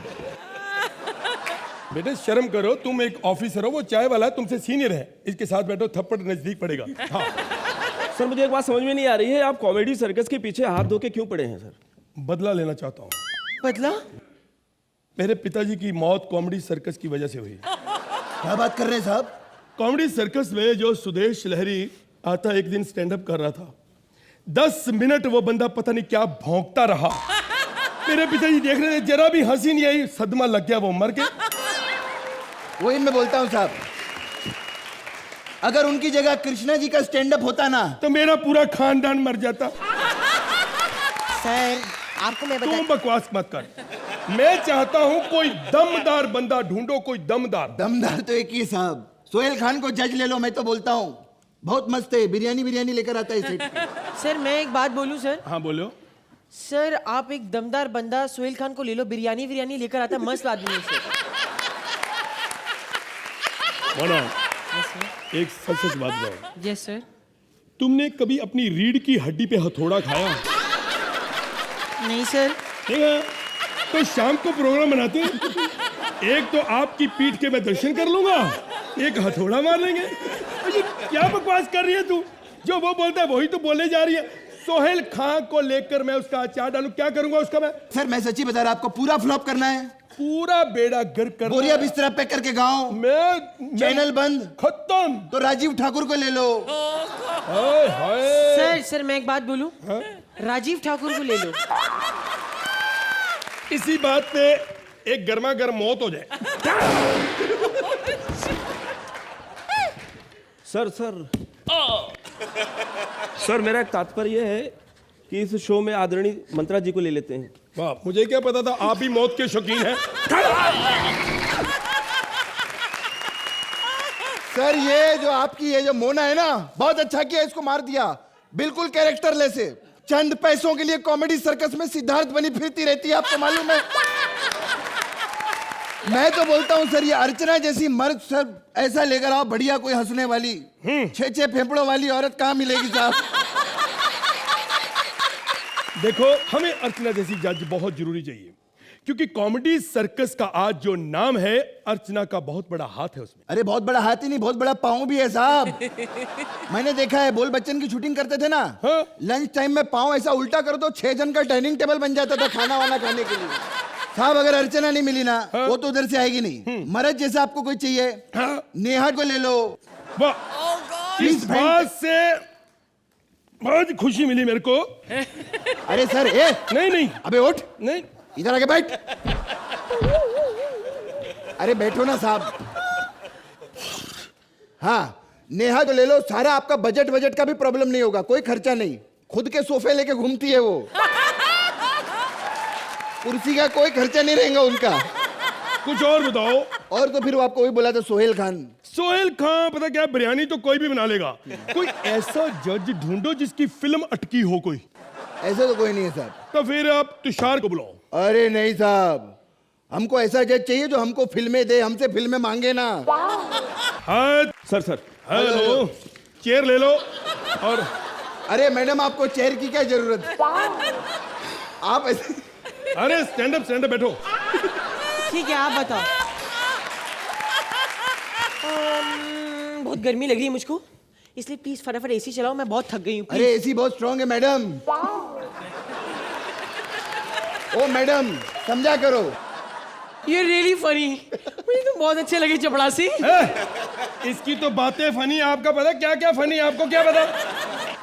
बेटे शर्म करो तुम एक ऑफिसर हो वो चाय वाला तुमसे सीनियर है इसके साथ बैठो थप्पड़ नजदीक पड़ेगा हाँ सर मुझे एक बात समझ में नहीं आ रही है आप कॉमेडी सर्कस के पीछे हाथ धो के क्यों पड़े हैं सर बदला लेना चाहता हूँ बदला मेरे पिताजी की मौत कॉमेडी सर्कस की वजह से हुई क्या बात कर रहे हैं साहब कॉमेडी सर्कस में जो सुदेश लहरी आता एक दिन स्टैंड अप कर रहा था 10 मिनट वो बंदा पता नहीं क्या भौंकता रहा मेरे पिताजी देख रहे थे जरा भी हंसी नहीं आई सदमा लग गया वो मर गया वही मैं बोलता हूँ साहब, अगर उनकी जगह कृष्णा जी का स्टैंड अप होता ना तो मेरा पूरा खानदान मर जाता। सर आपको मैं तुम बकवास मत कर। मैं चाहता हूँ कोई दमदार बंदा ढूंढो, कोई दमदार तो एक ही है साहब, सोहेल खान को जज ले लो। मैं तो बोलता हूँ बहुत मस्त है, बिरयानी लेकर आता है सेट पे। सर मैं एक बात बोलूं सर? हाँ बोलो। सर आप एक दमदार बंदा सोहेल खान को ले लो, बिरयानी लेकर आता है, मस्त आदमी है सर। एक सच बात बताओ। Yes sir. तुमने कभी अपनी रीढ़ की हड्डी पे हथौड़ा खाया? नहीं सर। ठीक है, तो शाम को प्रोग्राम बनाते हैं, एक तो आपकी पीठ के मैं दर्शन कर लूंगा, एक हथौड़ा मार लेंगे। ये क्या बकवास कर रही है तू? जो वो बोलता है वही तो बोले जा रही है। सोहेल खान को लेकर मैं उसका अचार डालूं, क्या करूंगा उसका मैं? सर मैं सच्ची बता रहा, आपको पूरा फ्लॉप करना है, पूरा बेड़ा गर्क करना। बोरिया बिस्तरा पैक करके गाँव, मैं चैनल बंद, खत्म। तो राजीव ठाकुर को ले लो। हाय हाय। सर मैं एक बात बोलूं? राजीव ठाकुर को ले लो। इसी बात पे एक गर्मा गर्म मौत हो जाए। सर मेरा एक तात्पर्य है कि इस शो में आदरणीय मंत्रा जी को ले लेते हैं। वाह, मुझे क्या पता था आप भी मौत के शौकीन हैं। सर ये जो आपकी ये जो मोना है ना, बहुत अच्छा किया, इसको मार दिया, बिल्कुल कैरेक्टरलेस है। चंद पैसों के लिए कॉमेडी सर्कस में सिद्धार्थ बनी फिरती रहती है, आपको मालूम है? मैं तो बोलता हूँ सर, ये अर्चना जैसी मर्द सर ऐसा लेकर आओ, बढ़िया कोई हंसने वाली, 6 फेफड़ों वाली औरत कहाँ मिलेगी साहब? देखो, हमें अर्चना जैसी जज बहुत जरूरी चाहिए, क्योंकि कॉमेडी सर्कस का आज जो नाम है, अर्चना का बहुत बड़ा हाथ है उसमें। अरे बहुत बड़ा हाथ ही नहीं, बहुत बड़ा पाँव भी है साहब। मैंने देखा है, बोल बच्चन की शूटिंग करते थे ना, लंच टाइम में पाँव ऐसा उल्टा कर दो, 6 जन का डाइनिंग टेबल बन जाता था खाना वाना खाने के लिए। साहब अगर अर्चना नहीं मिली ना, वो तो उधर से आएगी नहीं। मर्द जैसा आपको कोई चाहिए, नेहा को ले लो। इस बात से बहुत खुशी मिली मेरे को। अरे सर ए नहीं अबे उठ, नहीं, इधर आके बैठ। अरे बैठो ना साहब। हाँ नेहा को ले लो, सारा आपका बजट का भी प्रॉब्लम नहीं होगा, कोई खर्चा नहीं, खुद के सोफे लेके घूमती है वो, कुर्सी का कोई खर्चा नहीं रहेगा उनका। कुछ और बताओ। और तो फिर वो आपको वही बोला था, सोहेल खान। पता क्या, बिरयानी तो कोई भी बना लेगा, कोई ऐसा जज ढूंढो जिसकी फिल्म अटकी हो कोई। ऐसा तो कोई नहीं है साहब। तो फिर आप तुषार को बुलाओ। अरे नहीं साहब, हमको ऐसा जज चाहिए जो हमको फिल्में दे, हमसे फिल्में मांगे ना। हाँ सर हेलो, चेयर ले लो। और अरे मैडम आपको चेयर की क्या जरूरत, आप ऐसे। अरे स्टैंड अप बैठो। ठीक है आप बताओ। बहुत गर्मी लग रही है मुझको, इसलिए प्लीज फटाफट एसी चलाओ, मैं बहुत थक गई हूँ। अरे एसी बहुत स्ट्रांग है मैडम। ओ मैडम समझा करो। ये रियली फनी, मुझे तो बहुत अच्छे लगे चपड़ासी। इसकी तो बातें फनी, आपका पता क्या क्या फनी, आपको क्या पता?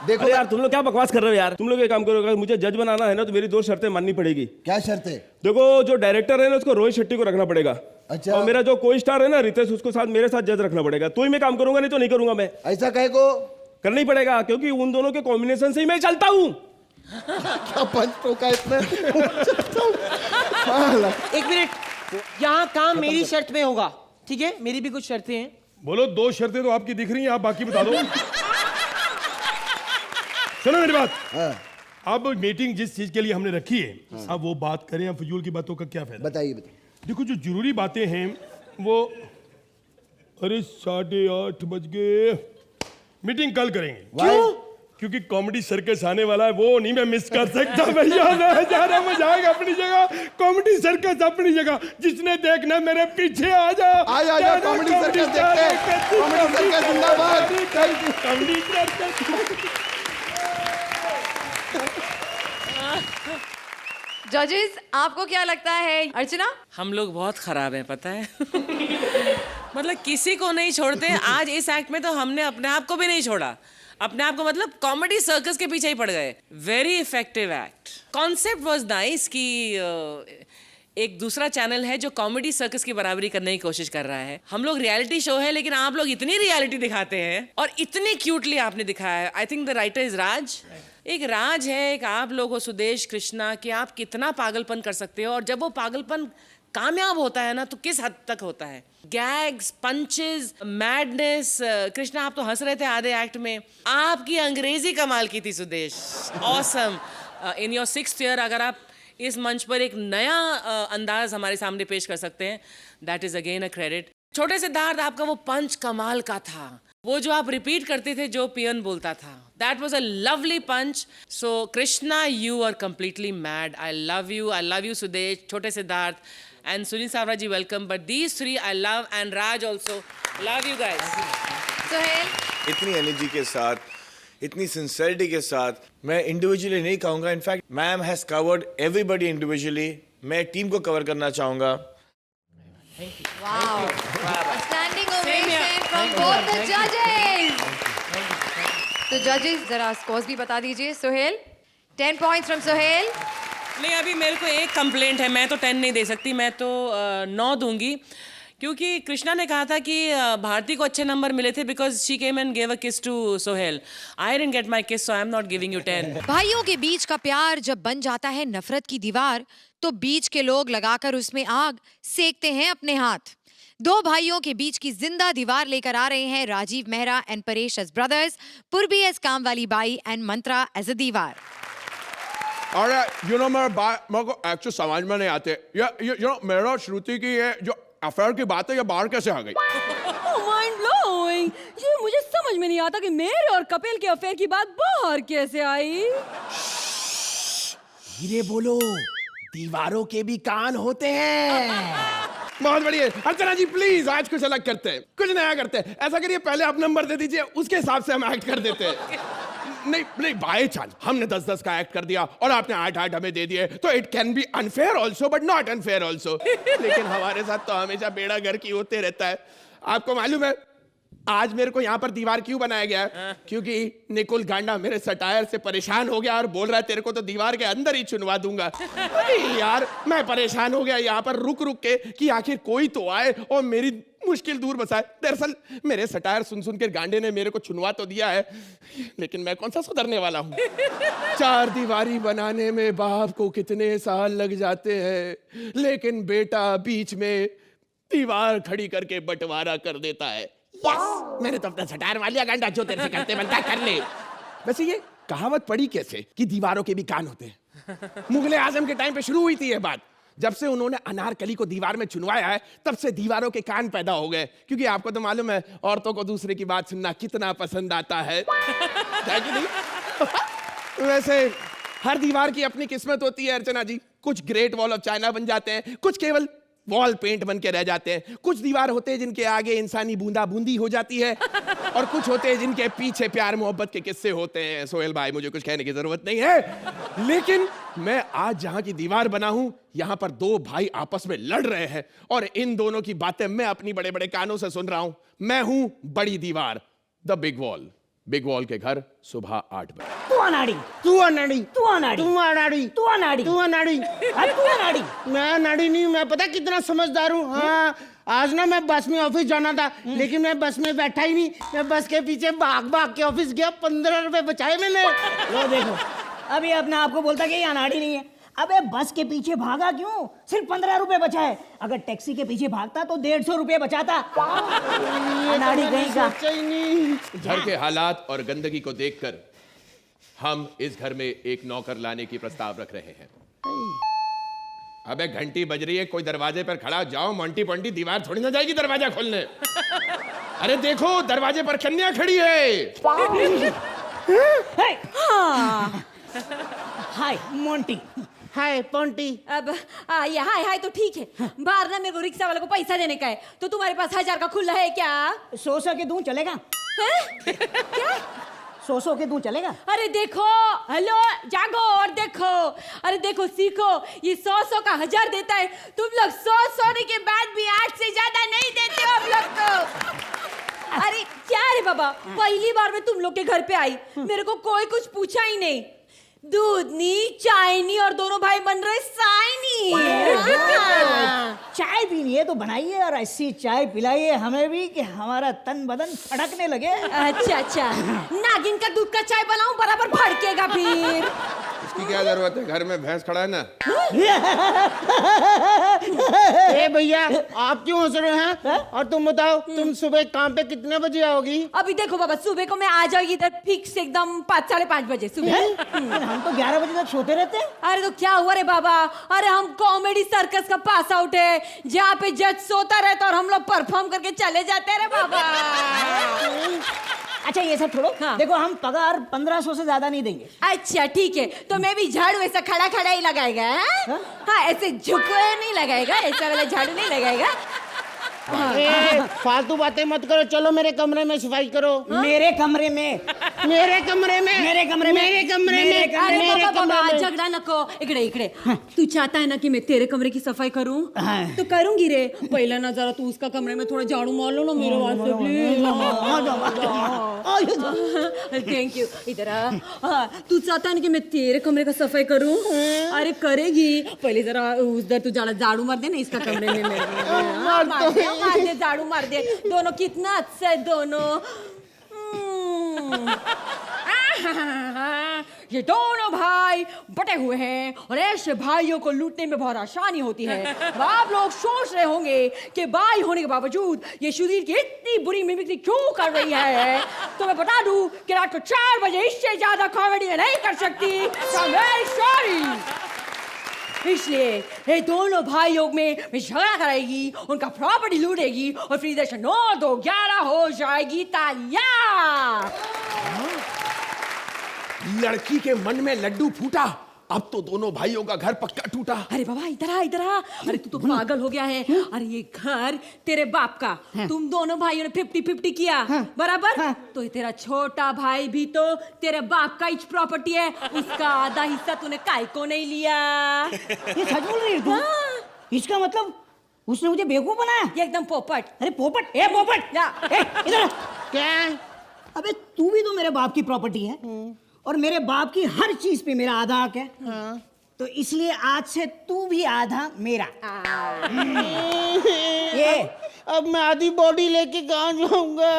देखो यार तुम लोग क्या बकवास कर रहे हो यार। तुम लोग ये काम करो, अगर मुझे जज बनाना है ना तो मेरी 2 शर्तें माननी पड़ेगी। क्या शर्तें? देखो जो डायरेक्टर है ना उसको रोहित शेट्टी को रखना पड़ेगा। अच्छा। और मेरा जो को स्टार है ना रितेश, उसको साथ मेरे साथ जज रखना पड़ेगा, तो ही मैं काम करूंगा, नहीं तो नहीं करूंगा मैं। ऐसा कहे को करना ही पड़ेगा, क्योंकि उन दोनों के कॉम्बिनेशन से ही मैं चलता हूँ। क्या पंच टोका इसमें। एक मिनट, यहाँ काम मेरी शर्त में होगा, ठीक है? मेरी भी कुछ शर्तें हैं। बोलो। 2 शर्तें तो आपकी दिख रही हैं, आप बाकी बता दो। सुनो मेरी बात। अब मीटिंग जिस चीज के लिए हमने रखी है, अब वो बात करें, अब फजूल की बातों का क्या फायदा? बताइए। देखो जो जरूरी बातें हैं वो, अरे 8:30 बज गए, मीटिंग कल करेंगे। क्यों? क्योंकि कॉमेडी सर्कस आने वाला है, वो नहीं मैं मिस कर सकता भैया। नजारा मजा आएगा अपनी जगह, कॉमेडी सर्कस अपनी जगह, जिसने देखना मेरे पीछे आ जा। आजा कॉमेडी सर्कस देखते हैं। कॉमेडी सर्कस जिंदाबाद। Comedy circus. जजेस, आपको क्या लगता है? अर्चना, हम लोग बहुत खराब हैं, पता है। मतलब किसी को नहीं छोड़ते। आज इस एक्ट में तो हमने अपने आप को भी नहीं छोड़ा, अपने आप को मतलब कॉमेडी सर्कस के पीछे ही पड़ गए। Very effective act, concept was nice कि एक दूसरा चैनल है जो कॉमेडी सर्कस की बराबरी करने की कोशिश कर रहा है। हम लोग रियलिटी शो है, लेकिन आप लोग इतनी रियलिटी दिखाते हैं और इतने क्यूटली आपने दिखाया है। I think the writer is Raj. एक राज है, एक आप लोग हो सुदेश, कृष्णा, कि आप कितना पागलपन कर सकते हो, और जब वो पागलपन कामयाब होता है ना तो किस हद तक होता है। Gags, punches, madness. कृष्णा आप तो हंस रहे थे आधे एक्ट में। आपकी अंग्रेजी कमाल की थी Sudesh, awesome. In your 6th year अगर आप इस मंच पर एक नया अंदाज हमारे सामने पेश कर सकते हैं, that is again a credit. छोटे सिद्धार्थ, आपका वो पंच कमाल का था, वो जो आप रिपीट करते थे जो पियन बोलता था, that was a lovely punch. So Krishna, you are completely mad. I love you Sudesh, छोटे Siddharth, and Sunil Savra ji, welcome. But these three I love, and Raj also. Love you guys. Sohail, इतनी energy के साथ, इतनी sincerity के साथ, मैं individually नहीं कहूंगा। In fact ma'am has covered everybody individually. मैं टीम को कवर करना चाहूंगा। wow. A standing ovation from both the judges. तो जजेस जरा स्कोर्स भी बता दीजिए। Sohail, 10 points from Sohail. नहीं, अभी मेरे को एक कंप्लेंट है, मैं तो 10 नहीं दे सकती, मैं तो 9 दूंगी, क्योंकि कृष्णा ने कहा था कि भारती को अच्छे नंबर मिले थे because she came and gave a kiss to Sohail. I didn't get my kiss, so I am not giving you 10। भाइयों के बीच का प्यार जब बन जाता है नफरत की दीवार, तो बीच के लोग लगाकर उसमें आग सेकते हैं अपने हाथ। दो भाइयों के बीच की जिंदा दीवार लेकर आ रहे हैं Rajiv Mehra and Paresh as brothers, Purvi as कामवाली बाई एंड मंत्रा एज अ दीवार। और मेरे को एक्चुअली समझ में नहीं आते, मेरा श्रुति की ये जो अफेयर की बात है, ये बाहर कैसे आ गई? Mind blowing. ये मुझे समझ में नहीं आता कि मेरे और कपिल के अफेयर की बात बाहर कैसे आई। धीरे बोलो, दीवारों के भी कान होते हैं। बहुत बढ़िया। अर्चना जी प्लीज आज कुछ अलग करते हैं, कुछ नया करते हैं। ऐसा करिए, पहले आप नंबर दे दीजिए, उसके हिसाब से हम एक्ट कर देते हैं। नहीं, बाय चांस हमने 10-10 का एक्ट कर दिया और आपने 8-8 हमें दे दिए, तो it can be unfair also but not unfair also. लेकिन हमारे साथ तो हमेशा बेड़ा घर की होते रहता है। आपको मालूम है आज मेरे को यहाँ पर दीवार क्यों बनाया गया है? क्योंकि निकुल गांडा मेरे सटायर से परेशान हो गया और बोल रहा है तेरे को तो दीवार के अंदर ही चुनवा दूंगा। अरे यार, मैं परेशान हो गया यहाँ पर रुक रुक के कि आखिर कोई तो आए और मेरी मुश्किल दूर बसाए। दरअसल मेरे सटायर सुन सुन के गांडे ने मेरे को चुनवा तो दिया है, लेकिन मैं कौन सा सुधरने वाला हूँ। 4 दीवारी बनाने में बाप को कितने साल लग जाते हैं, लेकिन बेटा बीच में दीवार खड़ी करके बंटवारा कर देता है। यस, मैंने तो अपना सटायर वालिया गांडा जो तेरे से करते बनता कर ले। वैसे ये कहावत पड़ी कैसे कि दीवारों के भी कान होते हैं? मुगले आजम के टाइम पे शुरू हुई थी ये बात। जब से उन्होंने अनारकली को दीवार में चुनवाया है, तब से दीवारों के कान पैदा हो गए। क्योंकि आपको तो मालूम है औरतों को दूसरे की बात सुनना कितना पसंद आता है, कि नहीं? वैसे हर दीवार की अपनी किस्मत होती है अर्चना जी। कुछ ग्रेट वॉल ऑफ चाइना बन जाते हैं, कुछ केवल वॉल पेंट बन के रह जाते हैं। कुछ दीवार होते हैं जिनके आगे इंसानी बूंदा बूंदी हो जाती है, और कुछ होते हैं जिनके पीछे प्यार मोहब्बत के किस्से होते हैं। सोहेल भाई, मुझे कुछ कहने की जरूरत नहीं है, लेकिन मैं आज जहां की दीवार बना हूं, यहां पर 2 भाई आपस में लड़ रहे हैं और इन दोनों की बातें मैं अपनी बड़े बड़े कानों से सुन रहा हूं। मैं हूं बड़ी दीवार, the big wall. Big wall के घर सुबह 8 बजे। तू अनाड़ी, तू अनाड़ी, तू अनाड़ी, तू अनाड़ी, तू अनाड़ी, तू अनाड़ी, तू अनाड़ी। मैं अनाड़ी नहीं, मैं पता कितना समझदार हूँ। हाँ, आज ना मैं बस में ऑफिस जाना था, लेकिन मैं बस में बैठा ही नहीं। मैं बस के पीछे भाग भाग के ऑफिस गया, 15 रुपए बचाए मैंने। लो देखो, अभी अपने आप को बोलता कि ये अनाड़ी नहीं है। अबे बस के पीछे भागा क्यों? सिर्फ 15 रुपए बचाए। अगर टैक्सी के पीछे भागता तो 150 रुपए बचाता। अनाड़ी कहीं का। घर के हालात और गंदगी को देखकर हम इस घर में एक नौकर लाने की प्रस्ताव रख रहे हैं। अबे घंटी बज रही है, कोई दरवाजे पर खड़ा, जाओ मोंटी पोंटी, दीवार थोड़ी ना जाएगी दरवाजा खोलने। अरे देखो दरवाजे पर कन्या खड़ी है। हाय मोंटी। हाय पोंटी। अब ये हाय हाय तो ठीक है, बाहर ना मेरे को रिक्शा वाले को पैसा देने का है, तो तुम्हारे पास 1000 का खुला है क्या? 100 के दूं चलेगा? क्या? 100 के दूं चलेगा? अरे देखो, हेलो जागो और देखो, अरे देखो सीखो, ये 100 का 1000 देता है, तुम लोग 100 सोने के बाद भी 8 से ज्यादा नहीं देते हो हम लोग को। अरे क्या रे बाबा, पहली बार मैं तुम लोग के घर पे आई, मेरे को कोई कुछ पूछा ही नहीं। दूध नहीं, चाय नहीं, और दोनों भाई बन रहे साई नहीं। चाय पीनी है तो बनाइए और ऐसी चाय पिलाइए हमें भी कि हमारा तन बदन फड़कने लगे। अच्छा अच्छा, नागिन का दूध का चाय बनाऊं बराबर फड़केगा फिर। इसकी क्या जरूरत है, घर में भैंस खड़ा है ना। ए भैया, आप क्यों हंस रहे हैं? और तुम बताओ, तुम सुबह काम पे कितने बजे आओगी? अभी देखो बाबा, सुबह को मैं आ जाऊंगी इधर फिक्स एकदम 5 साढ़े 5 बजे सुबह। हम तो 11 बजे तक सोते रहते हैं। अरे तो क्या हुआ रे बाबा, अरे हम कॉमेडी सर्कस का पास आउट है, जहाँ पे जज सोता रहता और हम लोग परफॉर्म करके चले जाते हैं रे बाबा। अच्छा ये सब छोड़ो, हाँ। देखो हम पगार 1500 से ज्यादा नहीं देंगे। अच्छा ठीक है, तो मैं भी झाड़ू ऐसा खड़ा खड़ा ही लगाएगा। हाँ ऐसे झुके नहीं लगाएगा, ऐसा वाला झाड़ू नहीं लगाएगा। ए, फालतू बातें मत करो, चलो मेरे कमरे में सफाई करो। मेरे कमरे में, मेरे कमरे में, मेरे कमरे में, मेरे कमरे में, अरे मेरे बाबा कमरे बाबा में। झगड़ा नको, इकडे इकडे। तू चाहता है ना कि मैं तेरे कमरे की सफाई करूं? तो करूंगी रे, पहले ना जरा तू उसका कमरे में थोड़ा झाड़ू मार लो ना मेरे वास्ते प्लीज। Thank you. इधर आ। तू चाहता है ना कि मैं तेरे कमरे का सफाई करूं? अरे करेगी, पहले जरा उधर तू झाड़ू मार दे ना इसका कमरे में मेरे। मार दे झाड़ू मार दे, दोनों कितना अच्छा है दोनों। ये दोनों भाई बटे हुए हैं और ऐसे भाइयों को लूटने में बहुत आसानी होती है। आप लोग सोच रहे होंगे कि भाई होने के बावजूद ये सुधीर की इतनी बुरी मिमिक्री क्यों कर रही है, तो मैं बता दूं कि रात को 4 बजे इससे ज्यादा कॉमेडी नहीं कर सकती। So very sorry। इसलिए ये दोनों भाइयों में झगड़ा कराएगी, उनका प्रॉपर्टी लूटेगी और फिर इधर से 9 2 11 हो जाएगी तालियां। लड़की के मन में लड्डू फूटा, अब तो दोनों भाइयों का घर पक्का टूटा। अरे बाबा इधर आ इधर आ। अरे तू तो पागल हो गया है। अरे ये घर तेरे बाप का, तुम दोनों भाइयों ने 50-50 किया बराबर। तो ये तेरा छोटा भाई भी तो तेरे बाप का ही प्रॉपर्टी है, उसका आधा हिस्सा तूने काय को नहीं लिया। ये सच बोल रही है तू? इसका मतलब उसने मुझे बेवकूफ बनाया? ये एकदम पोपट। अरे पोपट, ए पोपट, इधर। क्या? अबे तू भी तो मेरे बाप की प्रॉपर्टी है और मेरे बाप की हर चीज पे मेरा आधा हक है। तो इसलिए आज से तू भी आधा मेरा। ये अब मैं आधी बॉडी लेके कहाँ जाऊंगा?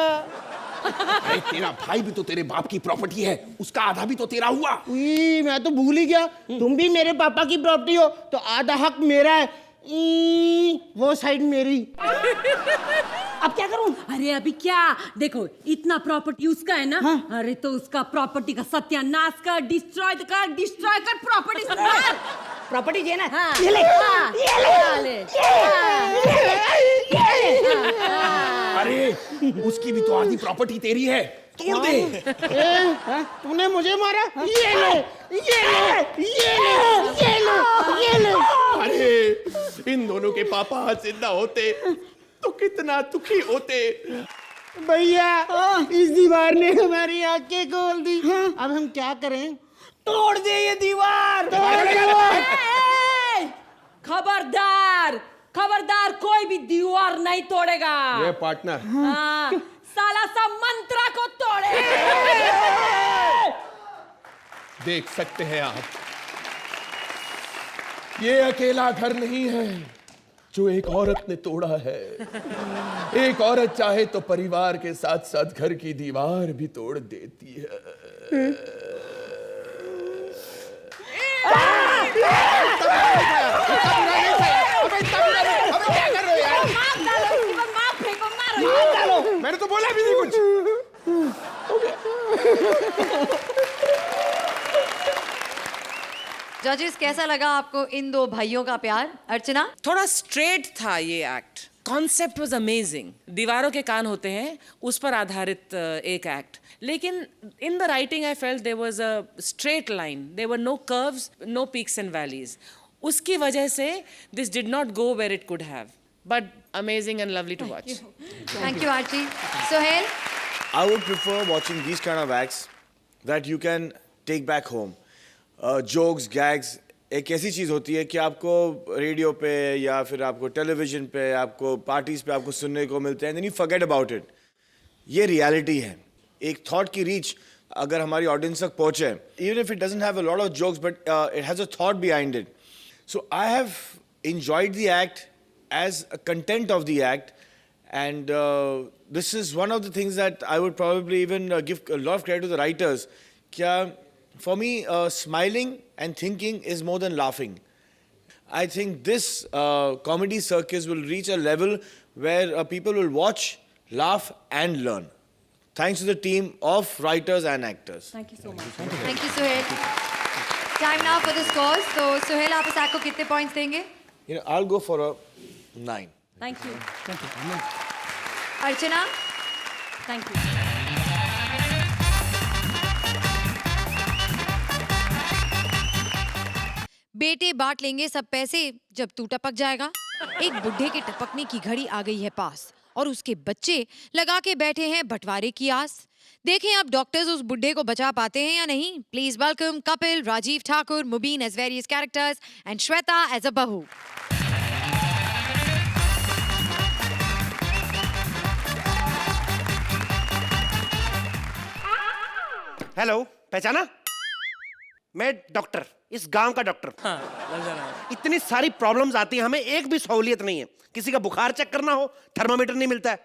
अरे तेरा भाई भी तो तेरे बाप की प्रॉपर्टी है, उसका आधा भी तो तेरा हुआ। मैं तो भूल ही गया, तुम भी मेरे पापा की प्रॉपर्टी हो तो आधा हक मेरा है। वो साइड मेरी। अब क्या करूं? अरे अभी क्या, देखो इतना प्रॉपर्टी उसका है ना। अरे तो उसका प्रॉपर्टी का सत्यानाश कर, डिस्ट्रॉय कर प्रॉपर्टी। प्रॉपर्टी जे ना, ये ले, अरे उसकी भी तो आधी प्रॉपर्टी तेरी है, तोड़ दे। तूने मुझे मारा, ये ले, ये ले, ये ले, ये ले, ये ले। अरे इन दोनों के पापा आज जिंदा होते तो कितना दुखी होते। भैया इस दीवार ने हमारी आंखें खोल दी। अब हम क्या करें? तोड़ दे ये दीवार। खबरदार खबरदार, कोई भी दीवार नहीं तोड़ेगा। ये पार्टनर। हाँ, साला सा मंत्रा को तोड़े। देख सकते हैं आप, ये अकेला घर नहीं है जो एक औरत ने तोड़ा है। एक औरत चाहे तो परिवार के साथ साथ घर की दीवार भी तोड़ देती है। मैंने तो बोला भी नहीं कुछ। जजेस, कैसा लगा आपको इन दो भाइयों का प्यार? अर्चना? थोड़ा स्ट्रेट था ये एक्ट, कॉन्सेप्ट वाज अमेजिंग। दीवारों के कान होते हैं, उस पर आधारित एक एक्ट, लेकिन in the writing I felt there was a straight line, there were no curves, no peaks and valleys. उसकी वजह से this did not go where it could have, but amazing and lovely to watch. Thank you Archie. Sohail? I would prefer watching these kind of acts that you can take back home. Jokes, gags, एक ऐसी चीज़ होती है कि आपको radio पे या फिर आपको टेलीविजन पे, आपको पार्टीज पे आपको सुनने को मिलते हैं, then you forget about it. ये रियलिटी है। एक थॉट की रीच अगर हमारी ऑडियंस तक पहुंचे, even if it doesn't have a lot of jokes, but it has a thought behind it. So I have enjoyed the act as a content of the act, and this is one of the things that I would probably even give a lot of credit to the writers. For me, smiling and thinking is more than laughing. I think this comedy circus will reach a level where people will watch, laugh, and learn. Thanks to the team of writers and actors. Thank you so much. Thank you Suhail. Time now for the scores. तो सुहेल, आप इस act को कितने points देंगे? I'll go for a 9. Thank you. Archana? Thank you. बेटे बांट लेंगे सब पैसे जब तू टपक जाएगा. एक बुढ़े के टपकने की घड़ी आ गई है पास और उसके बच्चे लगा के बैठे हैं बंटवारे की आस. देखें अब डॉक्टर्स उस बुढ़े को बचा पाते हैं या नहीं. Please welcome Kapil, Rajiv Thakur, Mubeen as various characters and Shweta as a बहू. हेलो, पहचाना? मैं डॉक्टर, इस गांव का डॉक्टर. इतनी सारी प्रॉब्लम्स आती हैं, हमें एक भी सहूलियत नहीं है. किसी का बुखार चेक करना हो, थर्मामीटर नहीं मिलता है.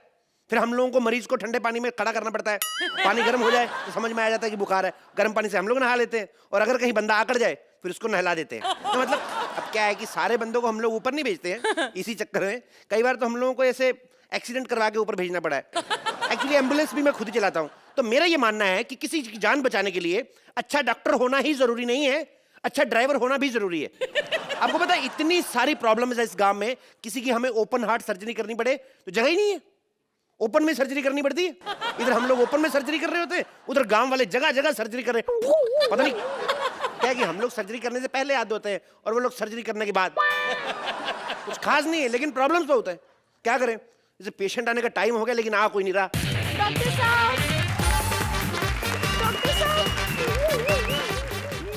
फिर हम लोगों को मरीज को ठंडे पानी में खड़ा करना पड़ता है. पानी गर्म हो जाए तो समझ में आ जाता है कि बुखार है. गर्म पानी से हम लोग नहा लेते हैं, और अगर कहीं बंदा आकड़ जाए फिर उसको नहला देते हैं. तो मतलब अब क्या है कि सारे बंदों को हम लोग ऊपर नहीं भेजते हैं. इसी चक्कर में कई बार तो हम लोगों को ऐसे एक्सीडेंट करवा के ऊपर भेजना पड़ा है. एक्चुअली एम्बुलेंस भी मैं खुद ही चलाता हूँ. तो मेरा ये मानना है कि किसी की जान बचाने के लिए अच्छा डॉक्टर होना ही जरूरी नहीं है, अच्छा ड्राइवर होना भी जरूरी है. आपको पता है इतनी सारी प्रॉब्लम्स है इस गांव में, किसी की हमें ओपन हार्ट सर्जरी करनी पड़े तो जगह ही नहीं है. ओपन में सर्जरी करनी पड़ती है. इधर हम लोग ओपन में सर्जरी कर रहे होते हैं, उधर गांव वाले जगह जगह सर्जरी कर रहे हैं. पता नहीं क्या है कि हम लोग सर्जरी करने से पहले याद होते हैं और वो लोग सर्जरी करने के बाद. कुछ खास नहीं है, लेकिन प्रॉब्लम्स तो होता है. क्या करें, जैसे पेशेंट आने का टाइम हो गया लेकिन आ कोई नहीं रहा. डॉक्टर साहब, डॉक्टर साहब,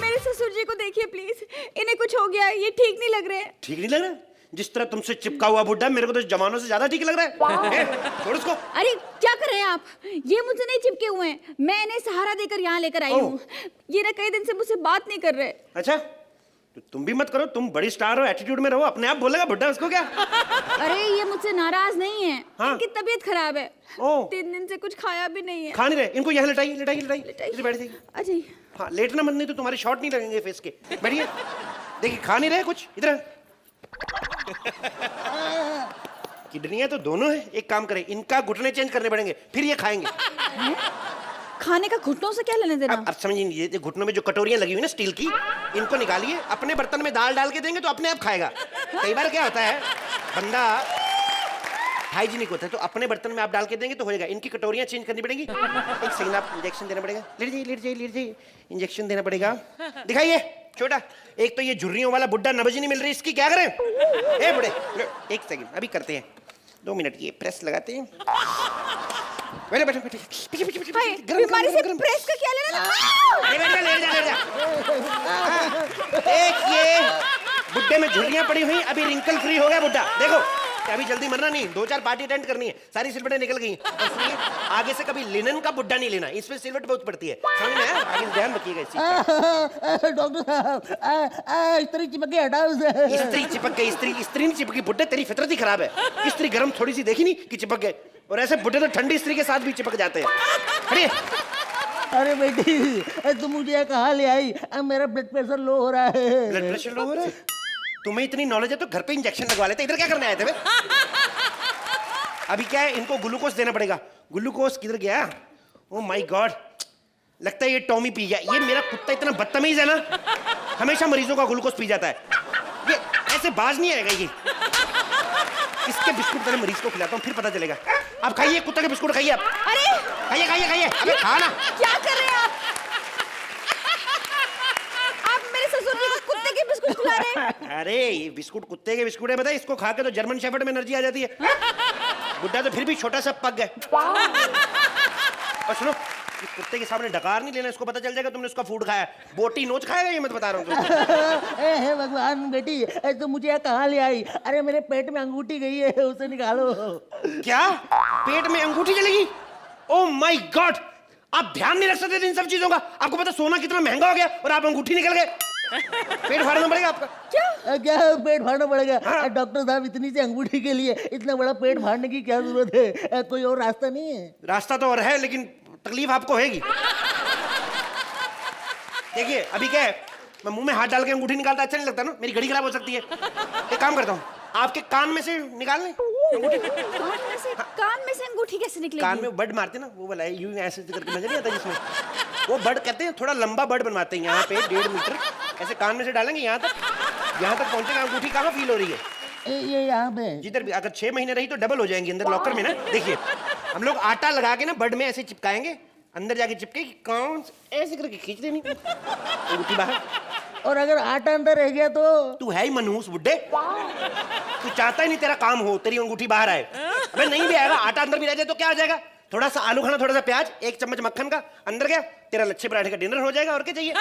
मेरे ससुर जी को देखिए प्लीज. इन्हें कुछ हो गया है, ये ठीक नहीं लग रहे हैं. ठीक नहीं लग रहा है? जिस तरह तुमसे चिपका हुआ बुड्ढा मेरे को तो जवानों से ज्यादा ठीक लग रहा है. छोड़ उसको. अरे क्या कर रहे हैं आप? ये मुझसे नहीं चिपके हुए हैं, मैं इन्हें सहारा देकर यहाँ लेकर आई हूँ. ये ना कई दिन से मुझसे बात नहीं कर रहे. अच्छा, तो तुम भी मत करो, तुम बड़ी स्टार हो, एटीट्यूड में रहो. अपने आप बोलेगा बुड्ढा, उसको क्या? अरे ये मुझसे नाराज नहीं है. हाँ? इनकी तबीयत खराब है. 3 दिन से कुछ खाया भी नहीं है. खा नहीं रहे, इनको यहाँ लिटाइए लिटाइए लिटाइए. इधर बैठ जाइए. अच्छा. हाँ, लेटना मत, नहीं तो तुम्हारे शॉट नहीं लगेंगे फेस के. बैठिए. देखिए खा नहीं रहे कुछ. इधर किडनियां तो दोनों है. एक काम करें, इनका घुटने चेंज करने पड़ेंगे, फिर ये खाएंगे. खाने का घुटनों से क्या लेने देना? अब समझिए, ये घुटनों में जो कटोरियां लगी हुई ना स्टील की, इनको निकालिए, अपने बर्तन में दाल डाल के देंगे तो अपने आप खाएगा. कई बार क्या होता है, बंदा हाइजीनिक होता है तो अपने बर्तन में आप डाल के देंगे तो हो जाएगा. इनकी कटोरियां चेंज करनी पड़ेंगी. एक सेकंड, आप इंजेक्शन देना पड़ेगा. लेट जाइए लेट जाइए लेट जाइए. इंजेक्शन देना पड़ेगा. दिखाइए छोटा. एक तो ये झुर्रियों वाला बुड्ढा नब्ज नहीं मिल रही, इसकी क्या करें? ए बुढ़े, एक सेकंड अभी करते हैं. 2 मिनट, ये प्रेस लगाते हैं. बैठो बैठो बैठो. पीछे पीछे पीछे. बीमारी से प्रेस का क्या लेना? लेट जा. एक ये बुड्ढे में झुर्रियां पड़ी हुई, अभी रिंकल फ्री हो गया बुड्ढा. देखो अभी जल्दी मरना नहीं, 2-4 पार्टी अटेंड करनी है. सारी सिलवटें निकल गई. और सुनिए, आगे से कभी लिनन का बुड्ढा नहीं लेना, इसमें सिलवट बहुत पड़ती है. समझ में आया? आगे ध्यान रखिएगा इस चीज का. डॉक्टर साहब, इस्त्री चिपक गई, हटाओ उसे. इस्त्री चिपक गई? इस्त्री नहीं चिपकी बुड्ढे, तेरी फितरत ही खराब है. इस्त्री गर्म थोड़ी सी देखी नहीं कि चिपक गए, और ऐसे बुड्ढे तो ठंडी इस्त्री के साथ भी चिपक जाते हैं. हटिए. अरे बेटी, तुम मुझे कहाँ ले आई? मेरा ब्लड प्रेशर लो हो रहा है. ब्लड प्रेशर लो हो रहा है? तुम्हें इतनी नॉलेज है तो घर पे इंजेक्शन लगवा लेते. इधर क्या करने आए थे वे? अभी क्या है, इनको ग्लूकोज देना पड़ेगा. ग्लूकोज किधर गया? ओह माय गॉड, लगता है ये टॉमी पी गया. ये मेरा कुत्ता इतना बदतमीज है ना, हमेशा मरीजों का ग्लूकोज पी जाता है. ये ऐसे बाज नहीं आएगा. ये इसके बिस्कुट पहले मरीज को खिलाता हूँ, फिर पता चलेगा. आप खाइए कुत्ते के बिस्कुट, खाइए आप. अरे खाइए खाइए खाइए. अबे खाना. क्या कर रहे हैं आप? आप मेरे ससुर जी को कुत्ते के बिस्कुट खिला रहे हैं? अरे ये बिस्कुट कुत्ते के बिस्कुट है, बताए. इसको खा के तो जर्मन शेफर्ड में एनर्जी आ जाती है. बुड्ढा तो फिर भी छोटा सा पक गए. और सुनो, कुत्ते के सामने डकार नहीं लेना, इसको पता चल जाएगा तुमने उसका फूड खाया. बोटी नोच खाएगा, ये मैं तो बता रहा हूँ. हे भगवान बेटी, तुम मुझे कहाँ ले आई? अरे मेरे पेट में अंगूठी गई है, उसे निकालो. क्या पेट में अंगूठी चलेगी? ओह माय गॉड, आप ध्यान नहीं रख सकते इन सब चीजों का. आपको पता सोना कितना महंगा हो गया और आप अंगूठी निकल गए. पेट फाड़ना पड़ेगा आपका. क्या? क्या पेट फाड़ना पड़ेगा? डॉक्टर साहब, इतनी सी अंगूठी के लिए इतना बड़ा पेट फाड़ने की क्या जरूरत है? कोई और रास्ता नहीं है? रास्ता तो और है, लेकिन तकलीफ आपको होगी। देखिए अभी क्या है, मैं मुंह में हाथ डाल के अंगूठी निकालता अच्छा नहीं लगता ना, मेरी घड़ी खराब हो सकती है। एक काम करता हूँ, आपके कान में से निकाल लें अंगूठी। कान में से अंगूठी कैसे निकलेगी? कान में बर्ड मारते ना, वो वाला यूं ऐसे करके मजा नहीं आता जिसमें, वो बर्ड कहते हैं, थोड़ा लंबा बर्ड बनवाते हैं, यहाँ पे 1.5 मीटर ऐसे कान में से डालेंगे, यहाँ तक पहुंचेगा। अंगूठी कहाँ फील हो रही है? ये यहाँ पे जिधर भी, अगर 6 महीने रही तो डबल हो जाएंगी अंदर लॉकर में ना। देखिए हम लोग आटा लगा के ना बर्ड में ऐसे चिपकाएंगे, अंदर जाके चिपके कौन ऐसे करके खींच देनी अंगूठी बाहर। और अगर आटा अंदर रह गया तो? तू है ही मनहूस बुड्ढे, तू चाहता ही नहीं तेरा काम हो, तेरी अंगूठी बाहर आए। अबे नहीं भी आएगा, आटा अंदर भी रह जाए तो क्या हो जाएगा? थोड़ा सा आलू खाना, थोड़ा सा प्याज, 1 चम्मच मक्खन का अंदर गया, तेरा लच्छे पराठे का डिनर हो जाएगा। और क्या चाहिए?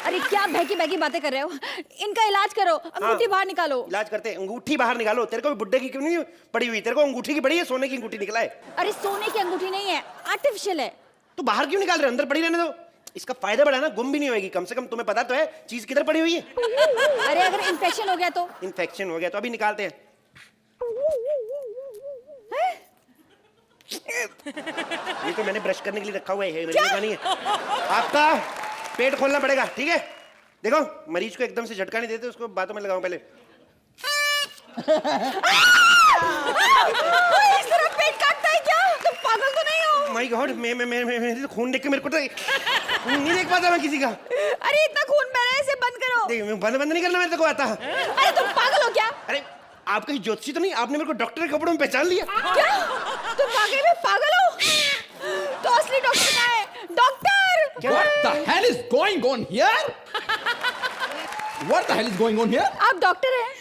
अरे क्या बहकी बहकी बातें कर रहे हो? इनका इलाज करो, अंगूठी बाहर निकालो। इलाज करते हैं, अंगूठी बाहर निकालो। तेरे को भी बुड्ढे की क्यों नहीं पड़ी हुई? तेरे को अंगूठी की पड़ी है, सोने की अंगूठी निकला है। अरे सोने की अंगूठी नहीं है, आर्टिफिशियल है। तो बाहर क्यों निकाल रहे? अंदर पड़ी रहने दो, इसका फायदा बड़ा है ना, गुम भी नहीं होगी। कम से कम तुम्हें पता तो है चीज किधर पड़ी हुई है। अरे अगर इन्फेक्शन हो गया तो? इन्फेक्शन हो गया तो अभी निकालते हैं। ये तो मैंने ब्रश करने के लिए रखा हुआ है, मेरे लिए नहीं है। आपका पेट खोलना पड़ेगा, ठीक है? देखो मरीज को एकदम से झटका नहीं देते, उसको बातों में लगाओ पहले। इस तरह पेट काटता है क्या? तुम पागल तो नहीं हो? माय गॉड, मैं खून देख के मेरे को तो नहीं देख पाता मैं किसी का। अरे इतना खून बह रहा है, इसे बंद करो। बंद नहीं करना मेरे को आता। अरे तुम पागल हो क्या? अरे आप कहीं ज्योतिषी तो नहीं? आपने मेरे को डॉक्टर के कपड़ों में पहचान लिया क्या? तुम वाकई में पागल हो? तो असली डॉक्टर कहाँ है? Doctor! What the hell is going on here? What the hell is going on here? आप डॉक्टर हैं?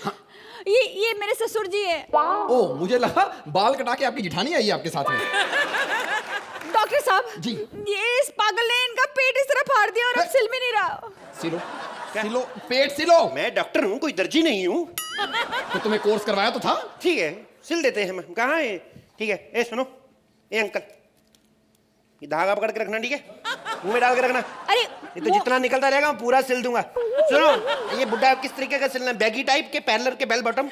ये मेरे ससुर जी है। ओह, मुझे लगा बाल कटा के आपकी जिठानी आई है आपके साथ में। डॉक्टर साहब जी, ये इस पागल ने इनका पेट इस तरह फाड़ दिया और अब सिल भी नहीं रहा। सिलो सिलो पेट सिलो। मैं डॉक्टर हूँ, कोई दर्जी नहीं हूँ। तो तुम्हें कोर्स करवाया तो था। ठीक है, सिल देते हैं हम। कहाँ है? ठीक है, ए सुनो, ए अंकल, ये धागा पकड़ के रखना, ठीक है? मुंह में डाल के रखना। अरे ये तो जितना निकलता रहेगा मैं पूरा सिल दूंगा। सुनो, ये बुड्ढा किस तरीके का सिलना है? बैगी टाइप के, पैरेलल के, बेल बॉटम।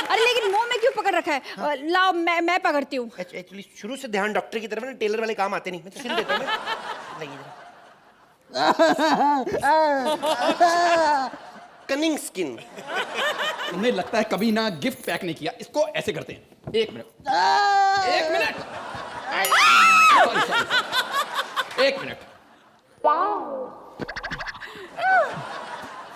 अरे लेकिन मुंह में क्यों पकड़ रखा है? लाओ मैं पकड़ती हूँ। एक्चुअली शुरू से ध्यान डॉक्टर की तरफ ना, टेलर वाले काम आते नहीं। मैं तो सिल देता हूँ। Cunning skin. उन्हें लगता है कभी ना गिफ्ट पैक नहीं किया। इसको ऐसे करते हैं। 1 मिनट, 1 मिनट, 1 मिनट।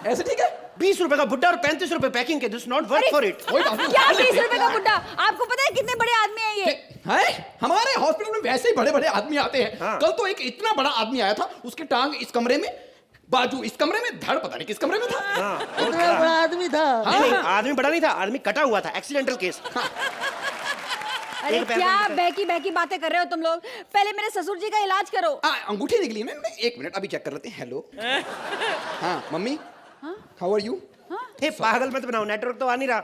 ऐसे ठीक है? 20 रुपए का बुड्ढा और 35 रुपए पैकिंग के। This not work for it. क्या 20 रुपए का बुड्ढा? आपको पता है कितने बड़े आदमी हैं ये? हैं? हमारे हॉस्पिटल में वैसे ही बड़े बड़े आदमी आते हैं। कल तो एक इतना बड़ा आदमी आया था, उसकी टांग इस कमरे में, बाजू इस कमरे में, धड़ पता नहीं किस कमरे में था। इतना बड़ा आदमी था? नहीं, आदमी बड़ा नहीं था, आदमी कटा हुआ था, एक्सीडेंटल केस। अरे क्या बहकी बहकी बातें कर रहे हो तुम लोग? पहले मेरे ससुर जी का इलाज करो। अंगूठी निकली ना, 1 मिनट अभी चेक कर लेते हैं। हेलो, हाँ मम्मी, हाउ आर यू? पागल मत बनाओ, नेटवर्क तो आ नहीं रहा।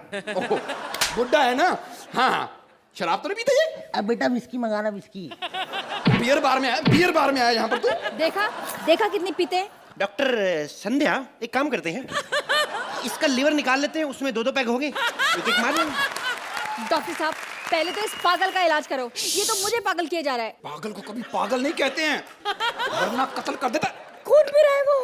बुड्ढा है ना? हाँ, शराब तो नहीं पीते ये? अब बेटा विस्की मंगाना, विस्की। बियर बार में आया, बियर बार में आया यहाँ पर। तो देखा कितनी पीते? डॉक्टर संध्या, एक काम करते हैं, इसका लीवर निकाल लेते हैं, उसमें 2-2 पैक हो गए, एक मार लेंगे। डॉक्टर साहब पहले तो इस पागल का इलाज करो, ये तो मुझे पागल किया जा रहा है। पागल को कभी पागल नहीं कहते हैं, वरना कत्ल कर देता। खून पी रहा है वो।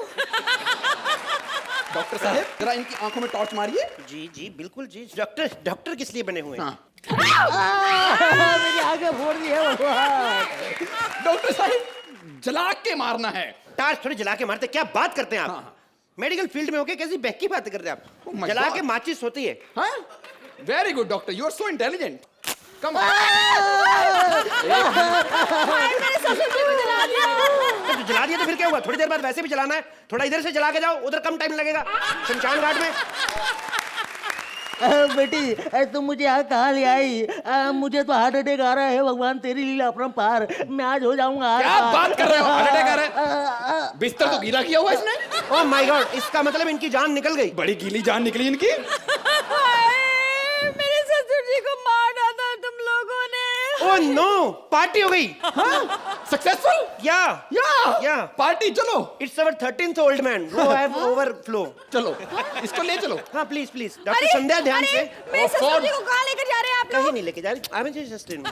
डॉक्टर साहब जरा इनकी आंखों में टॉर्च मारिए। जी जी बिल्कुल जी। डॉक्टर किस लिए बने हुए हैं? मेरी आंखें फोड़ दी है भगवान। डॉक्टर साहब जला के मारना है। टार्च थोड़ी जला के मारते, क्या बात करते हैं आप? मेडिकल फील्ड में होके कैसी बहकी बातें करते हैं आप? जला के माचिस होती है। हाँ? Very good doctor, you are so intelligent. कम मैंने ससुर जी को जला दिया। तो जला दिया तो फिर क्या हुआ? थोड़ी देर बाद वैसे भी जलाना है, थोड़ा इधर से जला के जाओ, उधर कम टाइम लगेगा शमशान घाट में। बेटी तुम मुझे यहाँ कहाँ ले आई? मुझे तो हार्ट अटैक आ रहा है, भगवान तेरी लीला अपरंपार। मैं आज हो जाऊंगा। क्या बात कर रहे हो? हार्ट अटैक आ रहा है? बिस्तर तो गीला किया हुआ इसने। ओह माय गॉड, इसका मतलब इनकी जान निकल गई। बड़ी गीली जान निकली इनकी। मेरे ससुर जी को मार डाला तुम लोगों ने। ओह नो, पार्टी हो गई। सक्सेसफुल या पार्टी चलो। It's our 13th old man रो हैव ओवरफ्लो। चलो इसको ले चलो। हाँ प्लीज प्लीज। डॉक्टर संध्या ध्यान से। मेरे ससुर जी को कहाँ लेकर जा रहे हैं आप लोग? कहीं नहीं लेके जा रही। I am just in.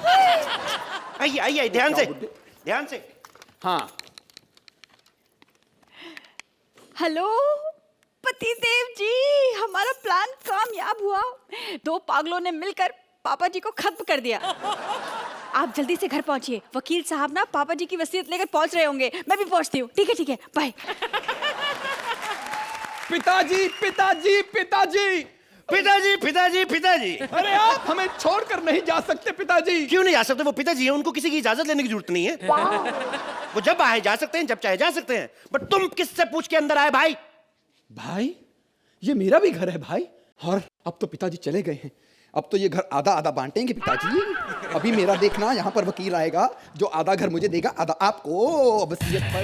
आइए आइए ध्यान से ध्यान से। हाँ हेलो पतिदेव जी, हमारा प्लान कामयाब हुआ। 2 पागलों ने मिलकर पापा जी को खत्म कर दिया। आप जल्दी से घर पहुंचिए, वकील साहब ना पापा जी की वसीयत लेकर पहुंच रहे होंगे। मैं भी पहुंचती हूँ। ठीक है बाय। पिताजी पिताजी पिताजी पिताजी पिताजी पिताजी। अरे आप हमें छोड़कर नहीं जा सकते पिताजी। क्यों नहीं जा सकते? वो पिताजी हैं, उनको किसी की इजाजत लेने की जरूरत नहीं है। वो जब आए जा सकते हैं, जब चाहे जा सकते हैं। बट तुम किससे पूछ के अंदर आए भाई? भाई ये मेरा भी घर है भाई। और अब तो पिताजी चले गए हैं, अब तो ये घर आधा आधा बांटेंगे पिताजी। अभी मेरा देखना, यहाँ पर वकील आएगा जो आधा घर मुझे देगा, आधा आपको वसीयत पर।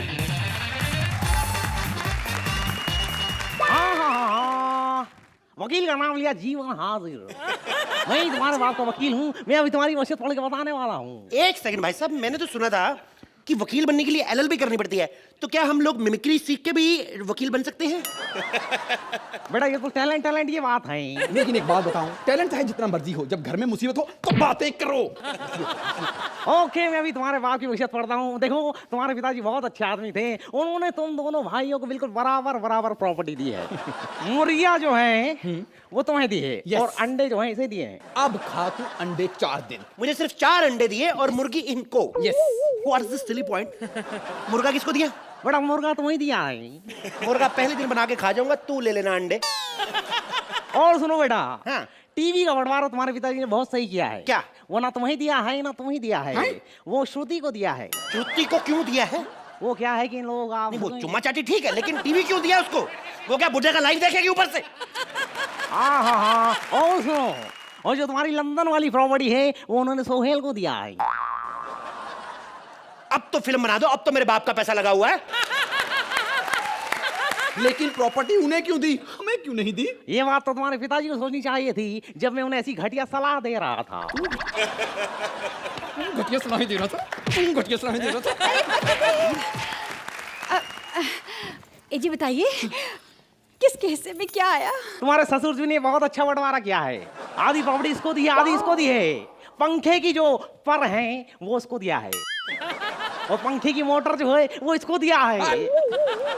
वकील का नाम लिया जीवन हाजिर। मैं ही तुम्हारे बाप का वकील हूँ। मैं अभी तुम्हारी वसीयत पढ़ के बताने वाला हूँ। एक सेकंड भाई साहब, मैंने तो सुना था कि वकील बनने के लिए LLB करनी पड़ती है। तो क्या हम लोग मिमिक्री सीख के भी वकील बन सकते हैं? बेटा ये तो टैलेंट ये बात है। लेकिन एक बात बताऊं, टैलेंट चाहे जितना मर्जी हो, जब घर में मुसीबत हो तो बातें करो। ओके, मैं अभी तुम्हारे बाप की वसीयत पढ़ता हूँ। देखो तुम्हारे पिताजी बहुत अच्छे आदमी थे। उन्होंने तुम दोनों भाइयों को बिल्कुल बराबर प्रॉपर्टी दी है। मुर्गियाँ जो है वो तुम्हें दी है और अंडे जो है इसे दिए हैं। अब खा तू अंडे 4 दिन। मुझे सिर्फ 4 अंडे दिए और मुर्गी इनको। What is this silly point? मुर्गा किसको दिया? बड़ा मुर्गा तुम्हें दिया है। मुर्गा पहले दिन बना के खा जाऊंगा, तू ले लेना अंडे। और सुनो बेटा, हाँ। टीवी का बंटवारा तुम्हारे पिताजी ने बहुत सही किया है। क्या? वो ना तुम्हें दिया है ना तुम्हें दिया है। वो श्रुति को दिया है। श्रुति को क्यों दिया है? वो क्या है कि इन लोगों का वो चुम्मा चाटी ठीक है, लेकिन टीवी क्यों दिया उसको? वो क्या बुढ़े का लाइव देखेगी ऊपर से? हाँ। और सुनो, और जो तुम्हारी लंदन वाली प्रॉपर्टी है वो उन्होंने सोहेल को दिया है। अब तो फिल्म बना दो, अब तो मेरे बाप का पैसा लगा हुआ है। लेकिन प्रॉपर्टी उन्हें क्यों दी, हमें क्यों नहीं दी? ये बात तो तुम्हारे पिताजी को सोचनी चाहिए थी जब मैं उन्हें ऐसी घटिया सलाह दे रहा था। घटिया सलाह दे रहा था, घटिया सलाह दे रहा था। जी बताइए किसके हिस्से में क्या आया? तुम्हारे ससुर जी ने बहुत अच्छा बंटवारा किया है। आधी प्रॉपर्टी इसको दी है, आधी इसको दी है। पंखे की जो पर है वो उसको दिया है और पंखे की मोटर जो है वो इसको दिया है।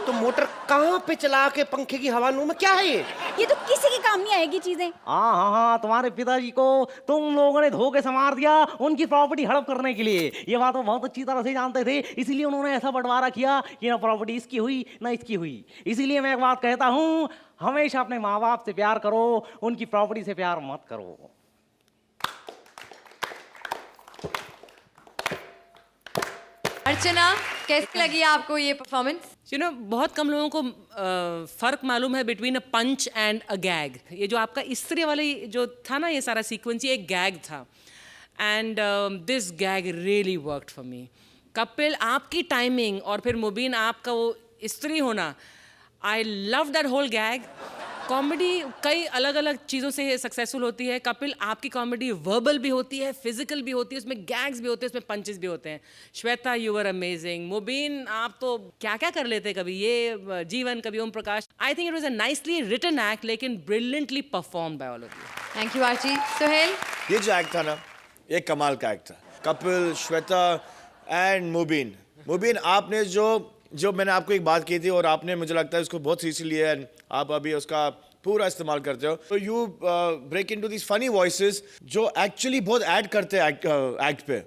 तो मोटर कहाँ पे चला के पंखे की हवा लूं मैं? क्या है ये तो किसी के काम नहीं आएगी चीजें। हाँ, तुम्हारे पिताजी को तुम लोगों ने धोखे से मार दिया उनकी प्रॉपर्टी हड़प करने के लिए। ये बात वो बहुत अच्छी तरह से जानते थे, इसलिए उन्होंने ऐसा बंटवारा किया कि ना प्रॉपर्टी इसकी हुई ना इसकी हुई। इसीलिए मैं एक बात कहता हूँ, हमेशा अपने माँ बाप से प्यार करो, उनकी प्रॉपर्टी से प्यार मत करो। अर्चना, कैसी लगी आपको ये परफॉर्मेंस? बहुत कम लोगों को फर्क मालूम है between a punch and a gag. ये जो आपका स्त्री वाली जो था ना, ये सारा सीक्वेंस, ये एक गैग था। And this gag really worked for me. Kapil, आपकी टाइमिंग और फिर मुबीन आपका वो स्त्री होना, I love that whole gag. Comedy कई अलग अलग चीज़ों से सक्सेसफुल होती है। कपिल, आपकी कॉमेडी वर्बल भी होती है, फिजिकल भी होती है, उसमें गैग्स भी होते हैं, उसमें पंचेस भी होते हैं। Shweta, you are amazing. Mubeen, आप तो क्या क्या कर लेते, कभी ये जीवन, कभी Om Prakash. I think it was a nicely written act, लेकिन brilliantly perform by all of you. Thank you Archie. Sohail, ये जो एक्ट था ना, ये कमाल का एक्ट था। कपिल, श्वेता एंड मुबीन। मुबीन, आपने जो मैंने आपको एक बात की थी और आपने, मुझे लगता है, उसको बहुत सीरियसली लिया है। आप अभी उसका पूरा इस्तेमाल करते हो। तो you break into these funny voices जो एक्चुअली बहुत ऐड करते हैं एक्ट पे।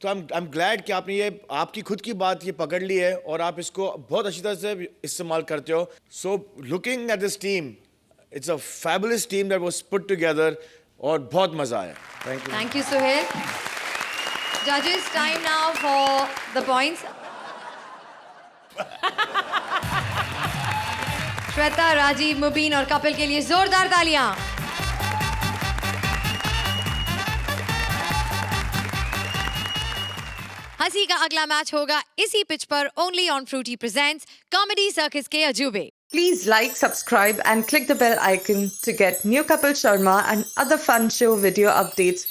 तो आई एम ग्लैड कि आपने ये आपकी खुद की बात ये पकड़ ली है और आप इसको बहुत अच्छी तरह से इस्तेमाल करते हो। So looking at this team, it's a fabulous team that was put together और बहुत मजा आया। Thank you. Thank you Sohail. जजेस, time now for the points. Shweta, Rajeev, Mubeen और कपिल के लिए जोरदार तालियां। हंसी का अगला मैच होगा इसी पिच पर, only on Frooti presents comedy circus के अजूबे। Please like, subscribe and click the bell icon to get new Kapil Sharma and other fun show video updates